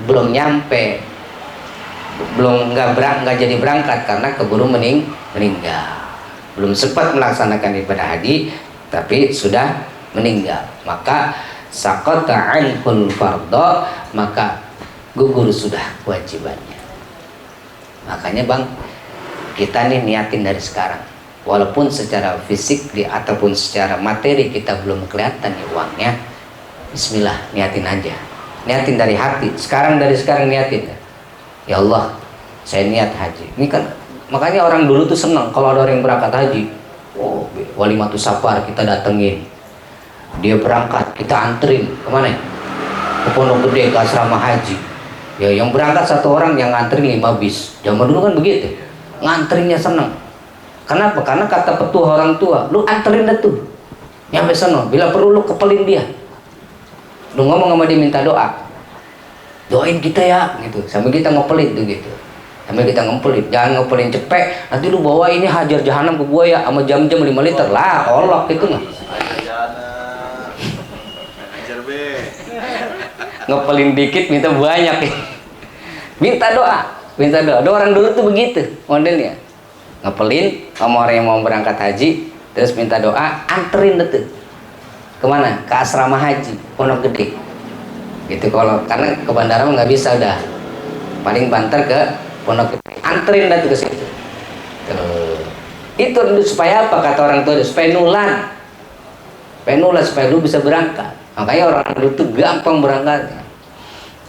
Belum nyampe, nggak jadi berangkat karena keburu meninggal, belum sempat melaksanakan ibadah haji tapi sudah meninggal, maka saqata anhul fardhu, maka gugur sudah kewajibannya. Makanya bang, kita nih niatin dari sekarang, walaupun secara fisik ataupun secara materi kita belum kelihatan nih uangnya, bismillah, niatin aja, niatin dari hati dari sekarang niatin, ya Allah saya niat haji. Ini kan makanya orang dulu tuh senang kalau ada orang yang berangkat haji, walimatus safar kita datengin, dia berangkat kita anterin kemana, ke Pondok Gede, ke asrama haji ya. Yang berangkat 1 orang, yang nganterin 5 bis. Zaman dulu kan begitu, nganterinnya senang. Kenapa? Karena kata petua orang tua, lu anterin dah tuh nyampe sana, bila perlu lu kepelin dia, lu ngomong sama dia, minta doa, doain kita ya gitu, sambil kita ngepelin tuh gitu, sambil kita ngepelin, jangan ngepelin cepet, nanti lu bawa ini hajar jahanam ke gua ya, sama jam-jam 5 liter lah, olok gitu mah. Ngepelin dikit minta banyak, minta doa. Ada orang dulu tuh begitu modelnya, ngepelin sama orang yang mau berangkat haji, terus minta doa, anterin tuh kemana, ke asrama haji Pondok Gede gitu. Kalau karena ke bandara nggak bisa, udah paling banter ke Pondok Gede, anterin tuh ke situ tuh. Itu supaya apa, kata orang tua, supaya nulan supaya lu bisa berangkat. Makanya orang dulu tuh gampang berangkatnya.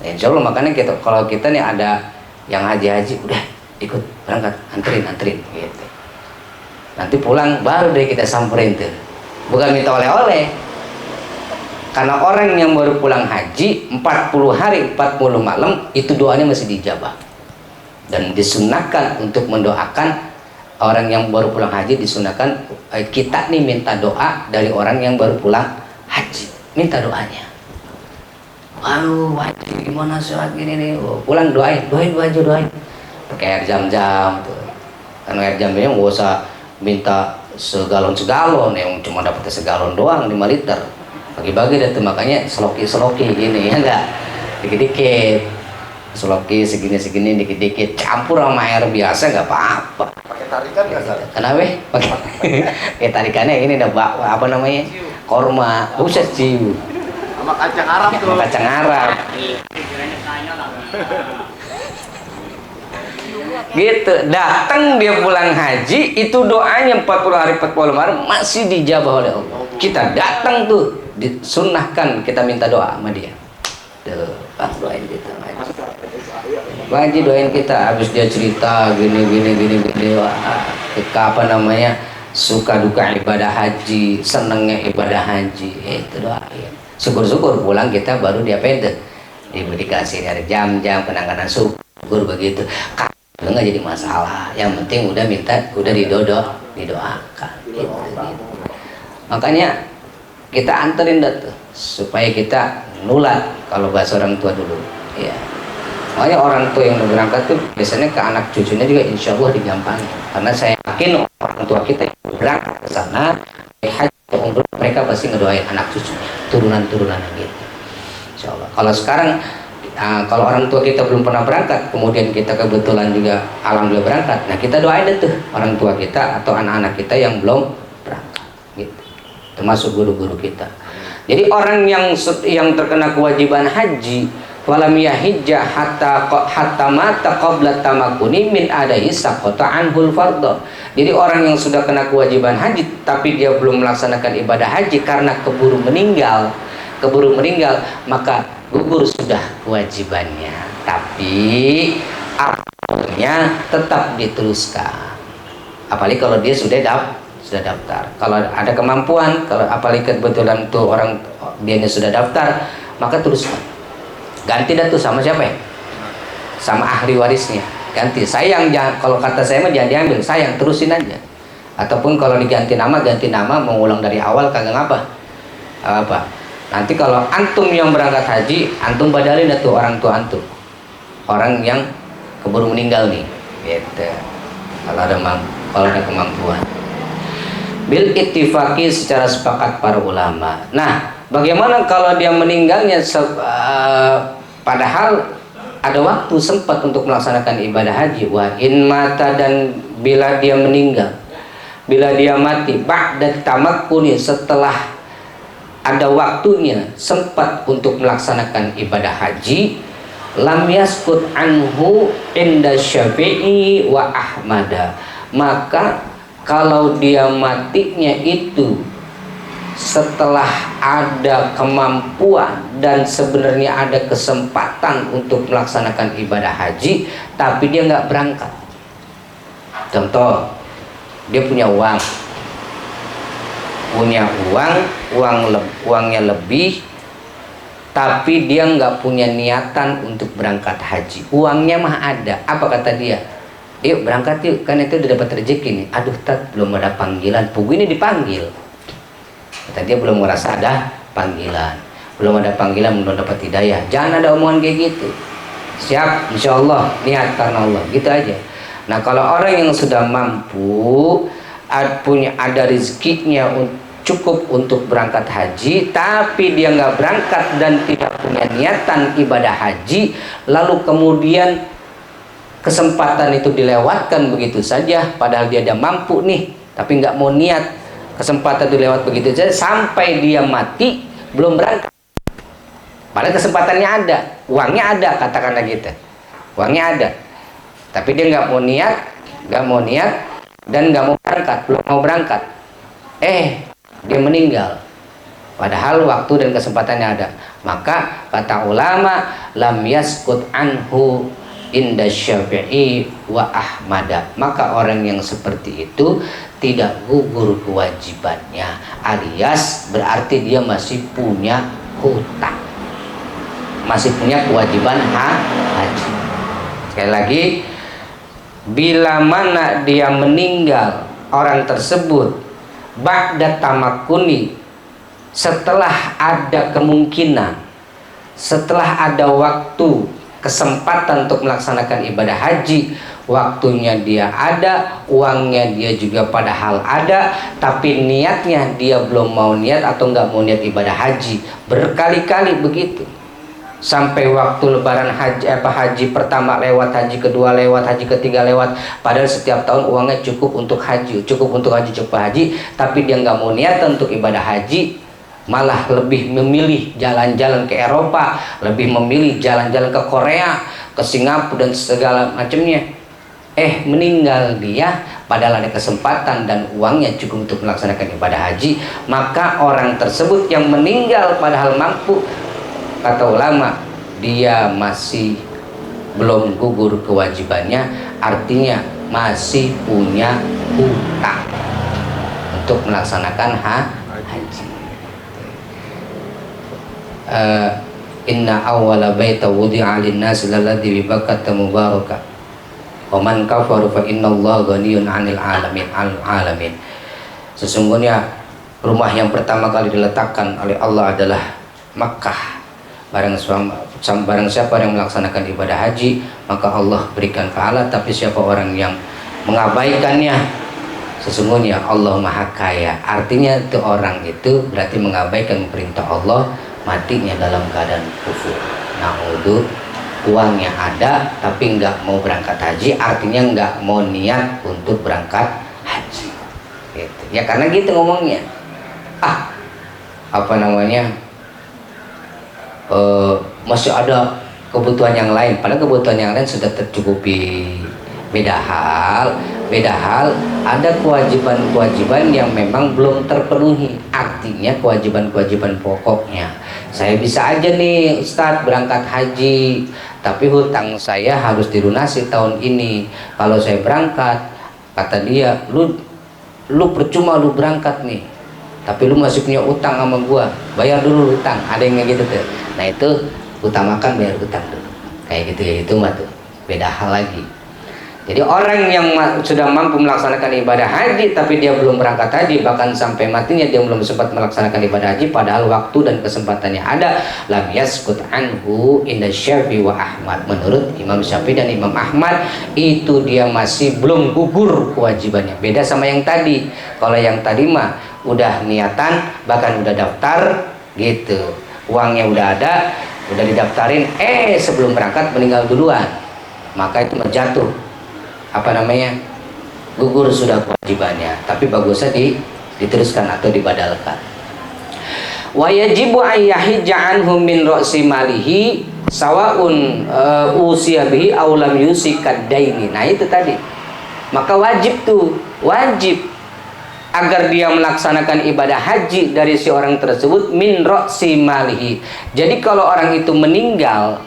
Nah, insya Allah makanya kalau kita nih ada yang haji-haji, udah ikut berangkat, anterin gitu. Nanti pulang baru deh kita samperin tuh, bukan minta oleh-oleh. Karena orang yang baru pulang haji 40 hari 40 malam itu doanya masih dijabah, dan disunahkan untuk mendoakan orang yang baru pulang haji. Disunahkan kita nih minta doa dari orang yang baru pulang haji, minta doanya. aduh wajib gimana sholat gini nih, pulang doain aja doain pakai air jam-jam tuh. Kan air jam-jamnya nggak usah minta segalon yang cuma dapetnya segalon doang 5 liter, bagi-bagi deh tuh. Makanya seloki gini ya enggak, dikit-dikit seloki segini dikit-dikit campur sama air biasa nggak apa-apa. Pakai tarikan nggak Sar? Kenapa? Pakai tarikannya ini ada apa namanya, korma, buset ciu Sama kacang Arab tuh. sama kacang Arab gitu. Datang dia pulang haji, itu doanya 40 hari 40 malam masih dijabah oleh Allah. Kita datang tuh disunnahkan kita minta doa sama dia tuh, Pak, doain kita Haji, doain kita. Habis dia cerita gini wah, apa namanya, suka duka ibadah haji, senengnya ibadah haji, itu doain. Syukur-syukur pulang kita baru dia pendek dikasih dari jam-jam penanganan syukur begitu. Kalau nggak jadi masalah, yang penting udah didoakan gitu. Makanya kita anterin tuh supaya kita nulat, kalau bahasa orang tua dulu ya. Makanya orang tua yang udah berangkat tuh biasanya ke anak cucunya juga insya Allah digampangin, karena saya yakin orang tua kita yang berangkat ke sana haji atau umroh, mereka pasti ngedoain anak cucu turunan gitu insya Allah. Kalau sekarang kalau orang tua kita belum pernah berangkat, kemudian kita kebetulan juga alhamdulillah berangkat, nah kita doain deh tuh orang tua kita atau anak-anak kita yang belum berangkat gitu, termasuk guru-guru kita. Jadi orang yang terkena kewajiban haji walam yahijja hatta mata qabla tamakuni min adai saqata anhul fardhu. Jadi orang yang sudah kena kewajiban haji tapi dia belum melaksanakan ibadah haji karena keburu meninggal, maka gugur sudah kewajibannya, tapi amalnya tetap diteruskan. Apalagi kalau dia sudah daftar. Kalau ada kemampuan, kalau apalagi kebetulan tuh orang dianya sudah daftar, maka teruskan. Ganti dah tuh sama siapa ya? Sama ahli warisnya. Ganti. Sayang, jangan, kalau kata saya mah jangan diambil, sayang, terusin aja. Ataupun kalau diganti nama, mengulang dari awal kagak apa. Nanti kalau antum yang berangkat haji, antum badalin dah tuh orang tua antum. Orang yang keburu meninggal nih. Gitu. Kalau ada kemampuan. Bil ittifaqi, secara sepakat para ulama. Nah, bagaimana kalau dia meninggalnya padahal ada waktu sempat untuk melaksanakan ibadah haji? Wa in mata, dan bila dia meninggal, bila dia mati ba'da tamakkuni, setelah ada waktunya sempat untuk melaksanakan ibadah haji, lam yaskut anhu inda Syafi'i wa Ahmada, maka kalau dia matinya itu setelah ada kemampuan dan sebenarnya ada kesempatan untuk melaksanakan ibadah haji, tapi dia nggak berangkat. Contoh, dia punya uangnya lebih, tapi dia nggak punya niatan untuk berangkat haji. Uangnya mah ada, apa kata dia? Yuk berangkat yuk, kan itu udah dapat rezeki nih. Aduh, belum ada panggilan, pugu ini dipanggil. Kata dia belum merasa ada panggilan, belum dapat hidayah. Jangan ada omongan kayak gitu. Siap, insya Allah, niat karena Allah, gitu aja. Nah, kalau orang yang sudah mampu, ada rezekinya cukup untuk berangkat haji, tapi dia nggak berangkat dan tidak punya niatan ibadah haji, lalu kemudian kesempatan itu dilewatkan begitu saja, padahal dia udah mampu nih, tapi nggak mau niat, kesempatan dilewat begitu saja sampai dia mati belum berangkat. Padahal kesempatannya ada, uangnya ada, katakanlah gitu, uangnya ada, tapi dia nggak mau niat dan nggak mau berangkat, belum mau berangkat. Dia meninggal, padahal waktu dan kesempatannya ada. Maka kata ulama, lam yaskut anhu inda Syafi'i wa Ahmada, maka orang yang seperti itu tidak gugur kewajibannya, alias berarti dia masih punya hutang, masih punya kewajiban haji. Sekali lagi, bila mana dia meninggal orang tersebut ba'da tamakkuni, setelah ada kemungkinan setelah ada waktu kesempatan untuk melaksanakan ibadah haji, waktunya dia ada, uangnya dia juga padahal ada, tapi niatnya dia belum mau niat atau nggak mau niat ibadah haji. Berkali-kali begitu, sampai waktu lebaran haji pertama lewat, haji kedua lewat, haji ketiga lewat, padahal setiap tahun uangnya cukup untuk haji, cukup haji, tapi dia nggak mau niat untuk ibadah haji, malah lebih memilih jalan-jalan ke Eropa, lebih memilih jalan-jalan ke Korea, ke Singapura dan segala macamnya. Meninggal dia padahal ada kesempatan dan uangnya cukup untuk melaksanakan ibadah haji. Maka orang tersebut yang meninggal padahal mampu, kata ulama, dia masih belum gugur kewajibannya, artinya masih punya hutang untuk melaksanakan haji. Inna awwala baita wudi'a lin-nasi lalladzi bi Bakkah mubarakah wa man kafara fa innallaha ghaniyun 'anil alamin. Sesungguhnya rumah yang pertama kali diletakkan oleh Allah adalah Makkah. Barang siapa yang melaksanakan ibadah haji, maka Allah berikan pahala. Tapi siapa orang yang mengabaikannya, sesungguhnya Allah Maha Kaya. Artinya itu orang itu berarti mengabaikan perintah Allah, matinya dalam keadaan kufur. Na'udhu, uangnya ada tapi nggak mau berangkat haji, artinya nggak mau niat untuk berangkat haji. Gitu. Ya karena gitu ngomongnya. Masih ada kebutuhan yang lain, padahal kebutuhan yang lain sudah tercukupi. Beda hal ada kewajiban-kewajiban yang memang belum terpenuhi, artinya kewajiban-kewajiban pokoknya. Saya bisa aja nih Ustadz berangkat haji, tapi hutang saya harus dilunasi tahun ini. Kalau saya berangkat, kata dia, lu percuma lu berangkat nih, tapi lu masih punya utang sama gua, bayar dulu utang. Ada yang kayak gitu tuh. Nah itu utamakan bayar utang dulu, kayak gitu ya, itu mah tuh beda hal lagi. Jadi orang yang sudah mampu melaksanakan ibadah haji tapi dia belum berangkat haji, bahkan sampai matinya dia belum sempat melaksanakan ibadah haji, padahal waktu dan kesempatannya ada, lam yaskut anhu inda Syafi'i wa Ahmad. Menurut Imam Syafi'i dan Imam Ahmad, itu dia masih belum gugur kewajibannya. Beda sama yang tadi. Kalau yang tadi mah udah niatan, bahkan udah daftar gitu, uangnya udah ada, udah didaftarin, sebelum berangkat meninggal duluan, maka itu jatuh gugur sudah kewajibannya. Tapi bagusnya diteruskan atau dibadalkan. Wa yajibu ayyahijja anhum min ra'si malihi sawaun usiya bihi aw lam yusikad daini. Nah itu tadi. Maka wajib agar dia melaksanakan ibadah haji dari si orang tersebut min ra'si malihi. Jadi kalau orang itu meninggal,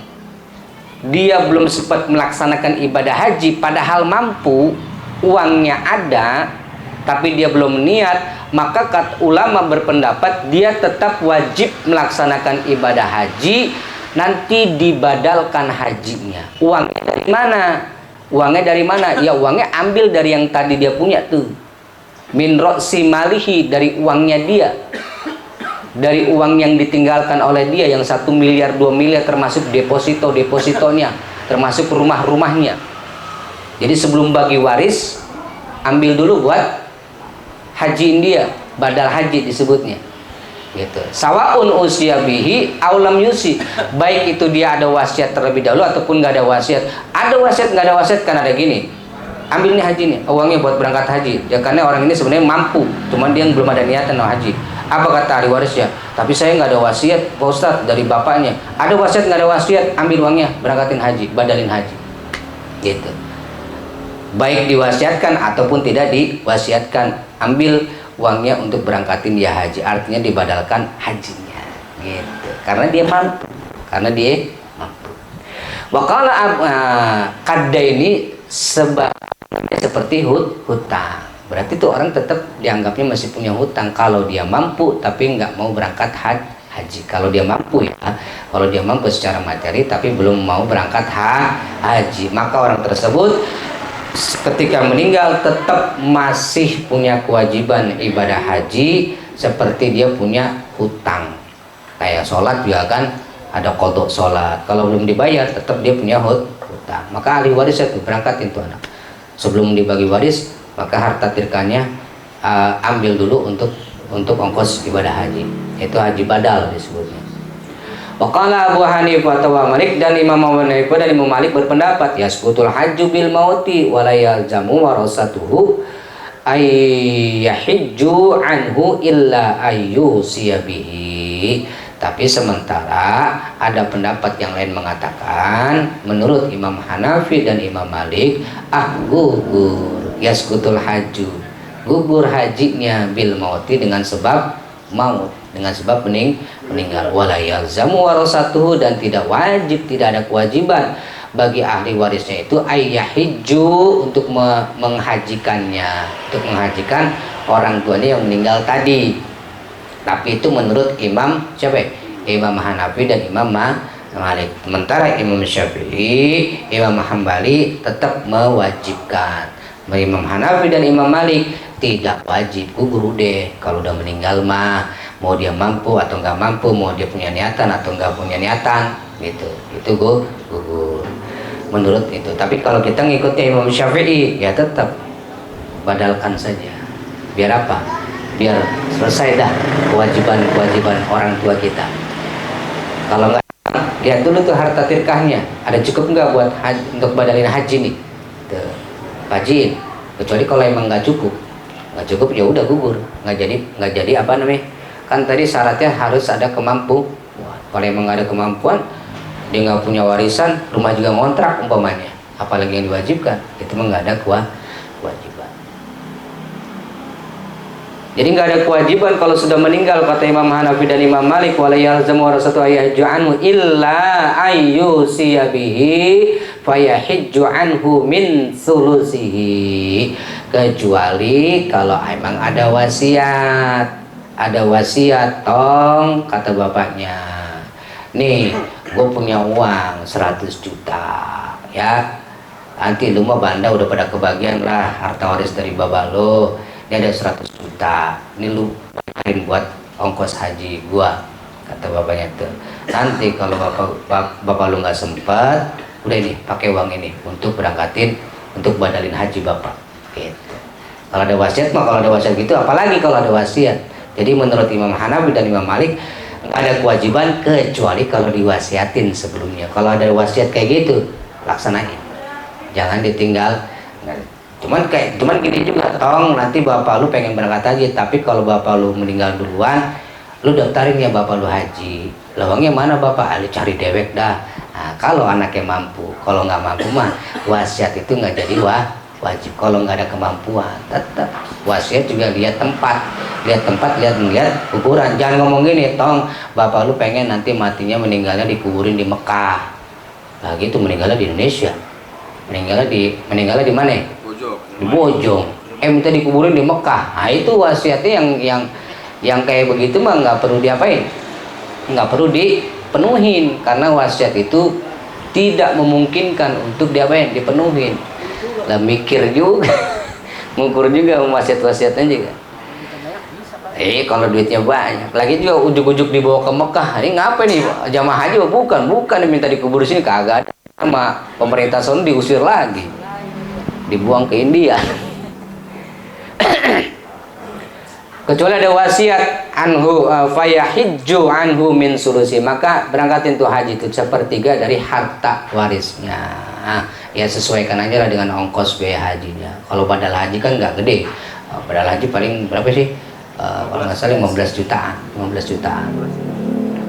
dia belum sempat melaksanakan ibadah haji padahal mampu, uangnya ada tapi dia belum niat, maka ulama berpendapat dia tetap wajib melaksanakan ibadah haji, nanti dibadalkan hajinya. Uangnya dari mana? Ya uangnya ambil dari yang tadi dia punya tuh, min ra'si malihi, dari uangnya dia, dari uang yang ditinggalkan oleh dia yang 1 miliar 2 miliar, termasuk depositonya, termasuk rumahnya. Jadi sebelum bagi waris, ambil dulu buat hajiin dia, badal haji disebutnya gitu. Sawaun usia bihi aulam yusi, baik itu dia ada wasiat terlebih dahulu ataupun nggak ada wasiat. Ada wasiat nggak ada wasiat, kan ada gini, ambil nih haji nih, uangnya buat berangkat haji ya, karena orang ini sebenarnya mampu, cuman dia belum ada niatan mau haji. Apa kata ahli warisnya? Tapi saya nggak ada wasiat Pak Ustadz dari bapaknya. Ada wasiat nggak ada wasiat, ambil uangnya, berangkatin haji, badalin haji gitu. Baik diwasiatkan ataupun tidak diwasiatkan, ambil uangnya untuk berangkatin dia haji, artinya dibadalkan hajinya gitu, karena dia mampu. Wakala kadda ini seperti hutang. Berarti tuh orang tetap dianggapnya masih punya hutang kalau dia mampu tapi nggak mau berangkat haji. Kalau dia mampu kalau dia mampu secara materi tapi belum mau berangkat haji, maka orang tersebut ketika meninggal tetap masih punya kewajiban ibadah haji seperti dia punya hutang. Kayak sholat juga kan ada qadha sholat. Kalau belum dibayar tetap dia punya hutang. Maka ahli waris itu berangkatin tuh anak. Sebelum dibagi waris, maka harta tirkanya ambil dulu untuk ongkos ibadah haji. Itu haji badal disebutnya. Waqala Abu Hanifah wa Malik, dan Imam Abu Hanifah dan Imam Malik berpendapat yasqutul hajju bil mauti wa la yalzamu warasatuhu ay yahijju anhu illa ayyusiya bihi. Tapi sementara ada pendapat yang lain mengatakan menurut Imam Hanafi dan Imam Malik gugur yasqutul hajju, gugur hajinya bil mauti dengan sebab maut, dengan sebab meninggal. Wala yalzamu warasatuhu, dan tidak wajib, tidak ada kewajiban bagi ahli warisnya itu ayyahijju untuk menghajikannya, untuk menghajikan orang tuanya yang meninggal tadi. Tapi itu menurut Imam siapa? Imam Hanafi dan Imam Malik. Sementara Imam Syafi'i, Imam Hambali tetap mewajibkan. Imam Hanafi dan Imam Malik tidak wajib, gugur deh kalau udah meninggal mah, mau dia mampu atau nggak mampu, mau dia punya niatan atau nggak punya niatan, gitu. Itu gugur menurut itu. Tapi kalau kita ngikutnya Imam Syafi'i, ya tetap badalkan saja. Biar apa? Biar selesai dah kewajiban orang tua kita. Kalau nggak, lihat dulu tuh harta tirkahnya, ada cukup nggak buat untuk badalin haji nih? Tuh, hajiin. Kecuali kalau emang nggak cukup ya udah gugur, nggak jadi apa namanya? Kan tadi syaratnya harus ada kemampuan. Kalau emang nggak ada kemampuan, dia nggak punya warisan, rumah juga ngontrak umpamanya, apalagi yang diwajibkan, itu mah nggak ada kewajiban. Jadi nggak ada kewajiban kalau sudah meninggal, kata Imam Hanafi dan Imam Malik, wala yalzamu warasatu ayyahijju anhu illa ayyusiya bihi fayahijju anhu min sulusihi, kecuali kalau emang ada wasiat tong, kata bapaknya, nih gue punya uang 100 juta ya, nanti lu mah banda udah pada kebagian lah harta waris dari bapak lo, ini ada 100 juta, ini lu bayarin buat ongkos haji gua, kata bapaknya tuh. Nanti kalau bapak lu nggak sempet, udah ini pakai uang ini untuk berangkatin, untuk badalin haji bapak, gitu. Kalau ada wasiat mah, kalau ada wasiat gitu, apalagi kalau ada wasiat. Jadi menurut Imam Hanafi dan Imam Malik ada kewajiban kecuali kalau diwasiatin sebelumnya. Kalau ada wasiat kayak gitu, laksanain, jangan ditinggal. Cuman gini juga, tong nanti bapak lu pengen berangkat haji, tapi kalau bapak lu meninggal duluan, lu daftarin ya bapak lu haji. Lawangnya mana bapak? Lu cari dewek dah. Nah, kalau anaknya mampu, kalau nggak mampu mah wasiat itu nggak jadi wajib. Kalau nggak ada kemampuan, tetap wasiat juga lihat tempat, lihat kuburan. Jangan ngomong gini, tong bapak lu pengen nanti matinya meninggalnya dikuburin di Mekah, nah gitu, meninggalnya di Indonesia, meninggalnya di mana? Di Bojong. Minta dikuburin di Mekah. Nah itu wasiatnya yang kayak begitu mah nggak perlu diapain, nggak perlu dipenuhin, karena wasiat itu tidak memungkinkan untuk diapain, dipenuhin. Lah mikir juga, ngukur juga wasiat-wasiatnya juga. Kalau duitnya banyak, lagi juga ujuk-ujuk dibawa ke Mekah. Ini ngapain nih jamaah haji? Bukan minta dikubur sini, kagak ada. Sama pemerintah sana diusir lagi, dibuang ke India. Kecuali ada wasiat anhu fayahijju anhu min sulusi, maka berangkatin tuh haji itu sepertiga dari harta warisnya. Ya sesuaikan aja lah dengan ongkos biaya hajinya. Kalau badal haji kan nggak gede, badal haji paling berapa sih? Kalau nggak salah 15 jutaan.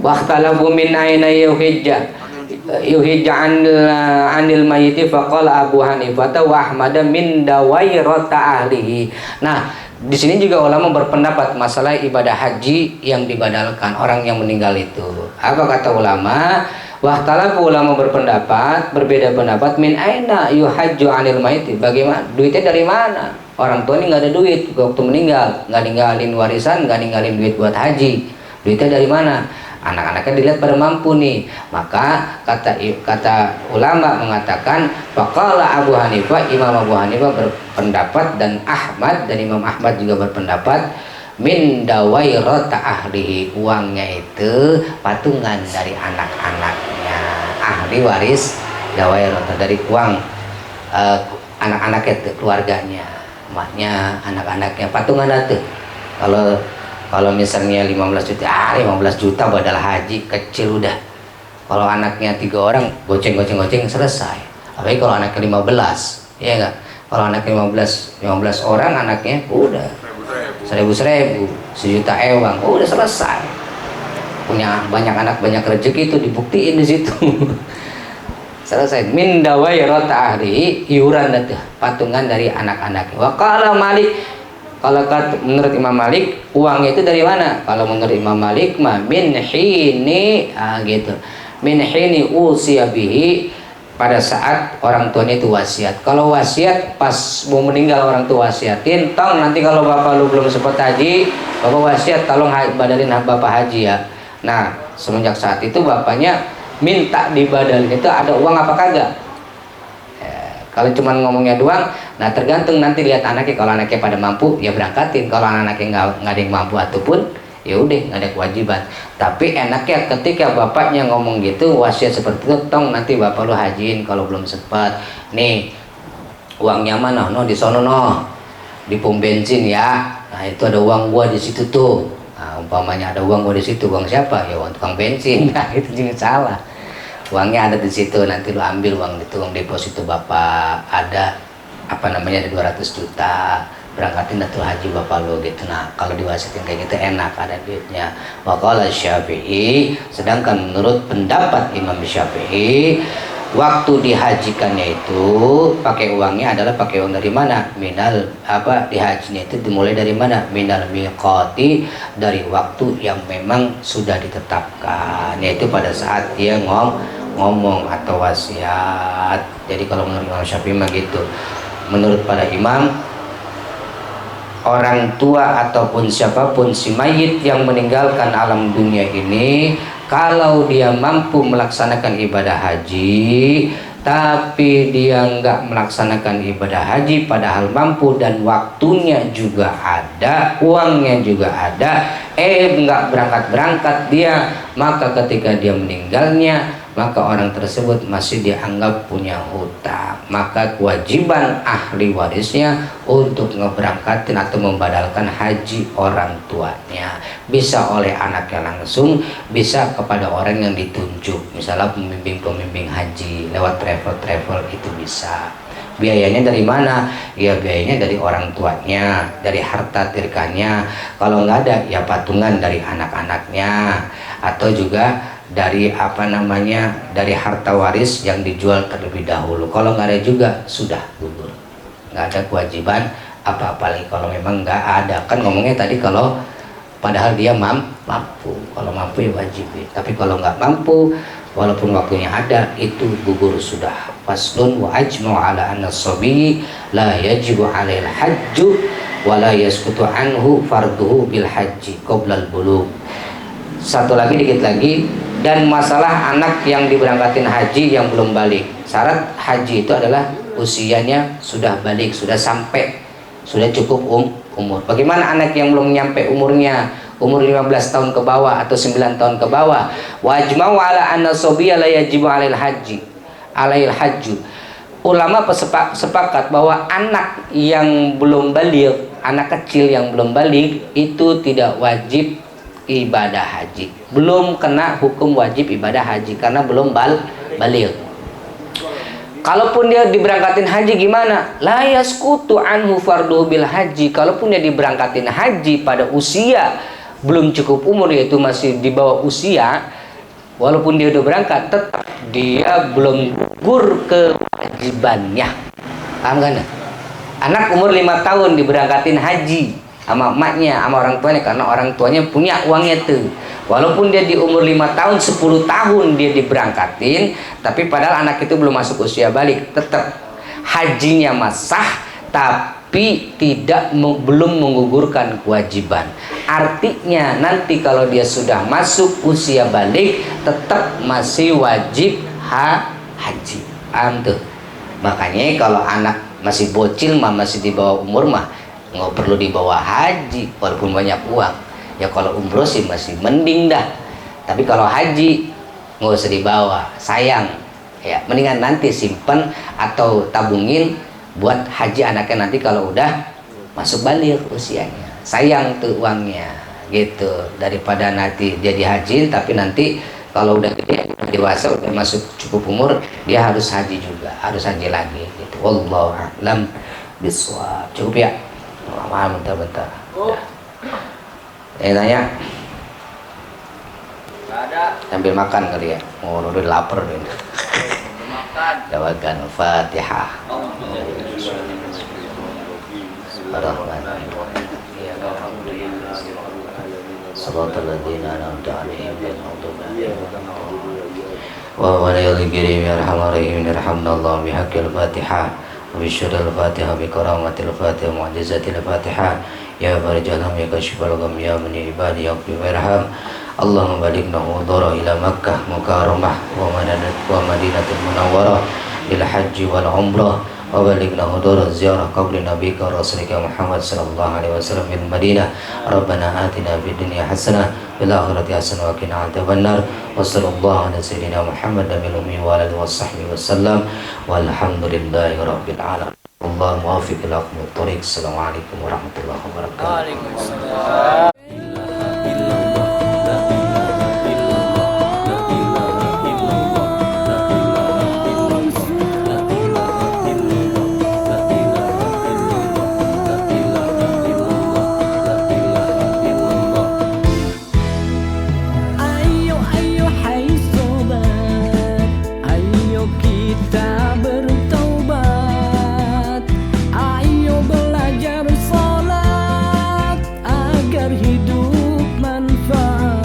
Waqtalabu min aina yuhijja anil mayyiti faqala Abu Hanifah wa Ahmad min dawairata ahlihi. Nah, di sini juga ulama berpendapat masalah ibadah haji yang dibadalkan orang yang meninggal itu. Apa kata ulama? Wahtalafu, ulama berpendapat, berbeda pendapat, min aina yuhajju anil mayyiti. Bagaimana? Duitnya dari mana? Orang tua ini nggak ada duit waktu meninggal, nggak ninggalin warisan, nggak ninggalin duit buat haji. Duitnya dari mana? Anak-anaknya dilihat pada mampu nih, maka kata ulama mengatakan faqala Abu Hanifah, Imam Abu Hanifah berpendapat, dan Ahmad dan Imam Ahmad juga berpendapat min dawairata ahlihi, uangnya itu patungan dari anak-anaknya, ahli waris dawairata, dari uang anak-anaknya itu, keluarganya, emaknya, anak-anaknya, patungan itu. Kalau misalnya 15 juta, 15 juta badal haji kecil udah. Kalau anaknya 3 orang, goceng selesai. Apalagi kalau anaknya 15, ya enggak? Kalau anaknya 15 orang anaknya udah 1.000, 1 juta ewang, udah selesai. Punya banyak anak, banyak rezeki, itu dibuktiin di situ. Selesai. Min dawairata ahli, iuran itu, patungan dari anak-anaknya. Wa qala Malik, kalau menurut Imam Malik, uangnya itu dari mana? Kalau menurut Imam Malik mah min hini, gitu. Min hini usiya bihi, pada saat orang tuanya itu wasiat. Kalau wasiat pas mau meninggal orang tua wasiatin, tong nanti kalau bapak lu belum sempat haji, bapak wasiat tolong badalin bapak haji ya. Nah, semenjak saat itu bapaknya minta dibadalin itu ada uang apa kagak? Kalau cuma ngomongnya doang, nah tergantung nanti lihat anaknya. Kalau anaknya pada mampu, ya berangkatin. Kalau anaknya nggak ada yang mampu ataupun ya udah nggak ada kewajiban. Tapi enaknya ketika bapaknya ngomong gitu, wasiat seperti itu, tong nanti bapak lu hajiin kalau belum sempat. Nih uangnya mana? No di sono no, di pom bensin ya. Nah itu ada uang gua di situ tuh. Nah, umpamanya ada uang gua di situ, uang siapa? Ya uang tukang bensin. Nah itu juga salah. Uangnya ada di situ, nanti lu ambil uang itu, uang deposito bapak ada ada 200 juta, berangkatin atau haji bapak lu gitu. Nah kalau diwasiatin kayak gitu enak, ada duitnya. Waqala Syafi'i, sedangkan menurut pendapat Imam Syafi'i, waktu dihajikannya itu pakai uangnya adalah pakai uang dari mana? Dihajinya itu dimulai dari mana? Minal miqati, dari waktu yang memang sudah ditetapkan, yaitu pada saat dia ngomong atau wasiat. Jadi kalau menurut Imam Syafi'i mah gitu. Menurut pada imam, orang tua ataupun siapapun si mayit yang meninggalkan alam dunia ini, kalau dia mampu melaksanakan ibadah haji, tapi dia nggak melaksanakan ibadah haji padahal mampu dan waktunya juga ada, uangnya juga ada, nggak berangkat dia, maka ketika dia meninggalnya, maka orang tersebut masih dianggap punya hutang. Maka kewajiban ahli warisnya untuk ngeberangkatin atau membadalkan haji orang tuanya. Bisa oleh anaknya langsung, bisa kepada orang yang ditunjuk, misalnya pembimbing haji lewat travel itu bisa. Biayanya dari mana? Ya biayanya dari orang tuanya, dari harta tirkanya. Kalau nggak ada, ya patungan dari anak-anaknya, atau juga dari dari harta waris yang dijual terlebih dahulu. Kalau nggak ada juga sudah gugur, nggak ada kewajiban apa-apa lagi. Kalau memang nggak ada, kan ngomongnya tadi kalau padahal dia mampu. Kalau mampu ya wajib, tapi kalau nggak mampu walaupun waktunya ada, itu gugur sudah. Faslun wa ajma'u ala anna as-sabi la yajibu 'alail hajju wa la yasqutu anhu farduhu bil haji qabla al-bulugh. Satu lagi, dikit lagi, dan masalah anak yang diberangkatin haji yang belum balik. Syarat haji itu adalah usianya sudah balik, sudah sampai, sudah cukup umur. Bagaimana anak yang belum nyampe umurnya, umur 15 tahun ke bawah atau 9 tahun ke bawah? Wajma'u ala anna sabiyya la yajibu 'alail hajju. Ulama sepakat bahwa anak yang belum balik, anak kecil yang belum balik itu tidak wajib ibadah haji, belum kena hukum wajib ibadah haji karena belum balik. Kalaupun dia diberangkatin haji gimana? La yasqutu anhu farduhu bil haji. Kalaupun dia diberangkatin haji pada usia belum cukup umur, yaitu masih di bawah usia, walaupun dia udah berangkat, tetap dia belum gugur kewajibannya. Paham kan? Anak umur 5 tahun diberangkatin haji sama emaknya, sama orang tuanya, karena orang tuanya punya uangnya tuh. Walaupun dia di umur 5 tahun, 10 tahun dia diberangkatin, tapi padahal anak itu belum masuk usia balik, tetap hajinya sah, tapi belum menggugurkan kewajiban. Artinya nanti kalau dia sudah masuk usia balik, tetap masih wajib haji. Paham tuh? Makanya kalau anak masih bocil masih di bawah umur nggak perlu dibawa haji walaupun banyak uang. Ya kalau umroh sih masih mending dah, tapi kalau haji nggak usah dibawa, sayang ya. Mendingan nanti simpen atau tabungin buat haji anaknya nanti kalau udah masuk balik usianya, sayang tuh uangnya gitu, daripada nanti jadi haji tapi nanti kalau udah gede, udah dewasa, udah masuk cukup umur, dia harus haji juga, harus haji lagi gitu. Wallahu a'lam bishawab. Cukup ya? Maaf, bentar-bentar. Tanya. Nggak ada. Sambil makan kali ya. Oh, udah lapar nih. Makan. Doakan Fatihah. Oh, Bismillahirrahmanirrahim. Salatul ladzina an'amta 'alaihim ghairil maghdubi 'alaihim wa waliyil karim ya arhamar rahimin irhamnallahu bihaqqil Fatihah wa bisyuril Fatihah bi karamatil Fatihah mu'jizatil Fatihah ya farijal ham ya kashifal gham ya man ibadi yaqbi warham. Allahumma balighna hudura ila Makkah mukarramah wa Madinatul Munawwarah ila haji wal umrah wa balighna hudura ziyarah qabri nabiyika rasulika Muhammad sallallahu alaihi wasallam min Madinah. Rabbana atina fid dunya hasanah fil akhirati hasanah wa qina adzabannar. Wa sallallahu ala sayyidina Muhammad nabiyil ummi wa alihi washabbihi wasallam walhamdulillahi rabbil alamin. Allah muwaffiq ila aqwamit thoriq. Assalamualaikum warahmatullahi wabarakatuh. Waalaikumsalam. Ayo ayo hai sobat, ayo kita bertaubat, ayo belajar salat agar hidup manfaat.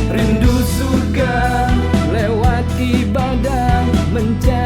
Rindu surga lewat ibadah mencari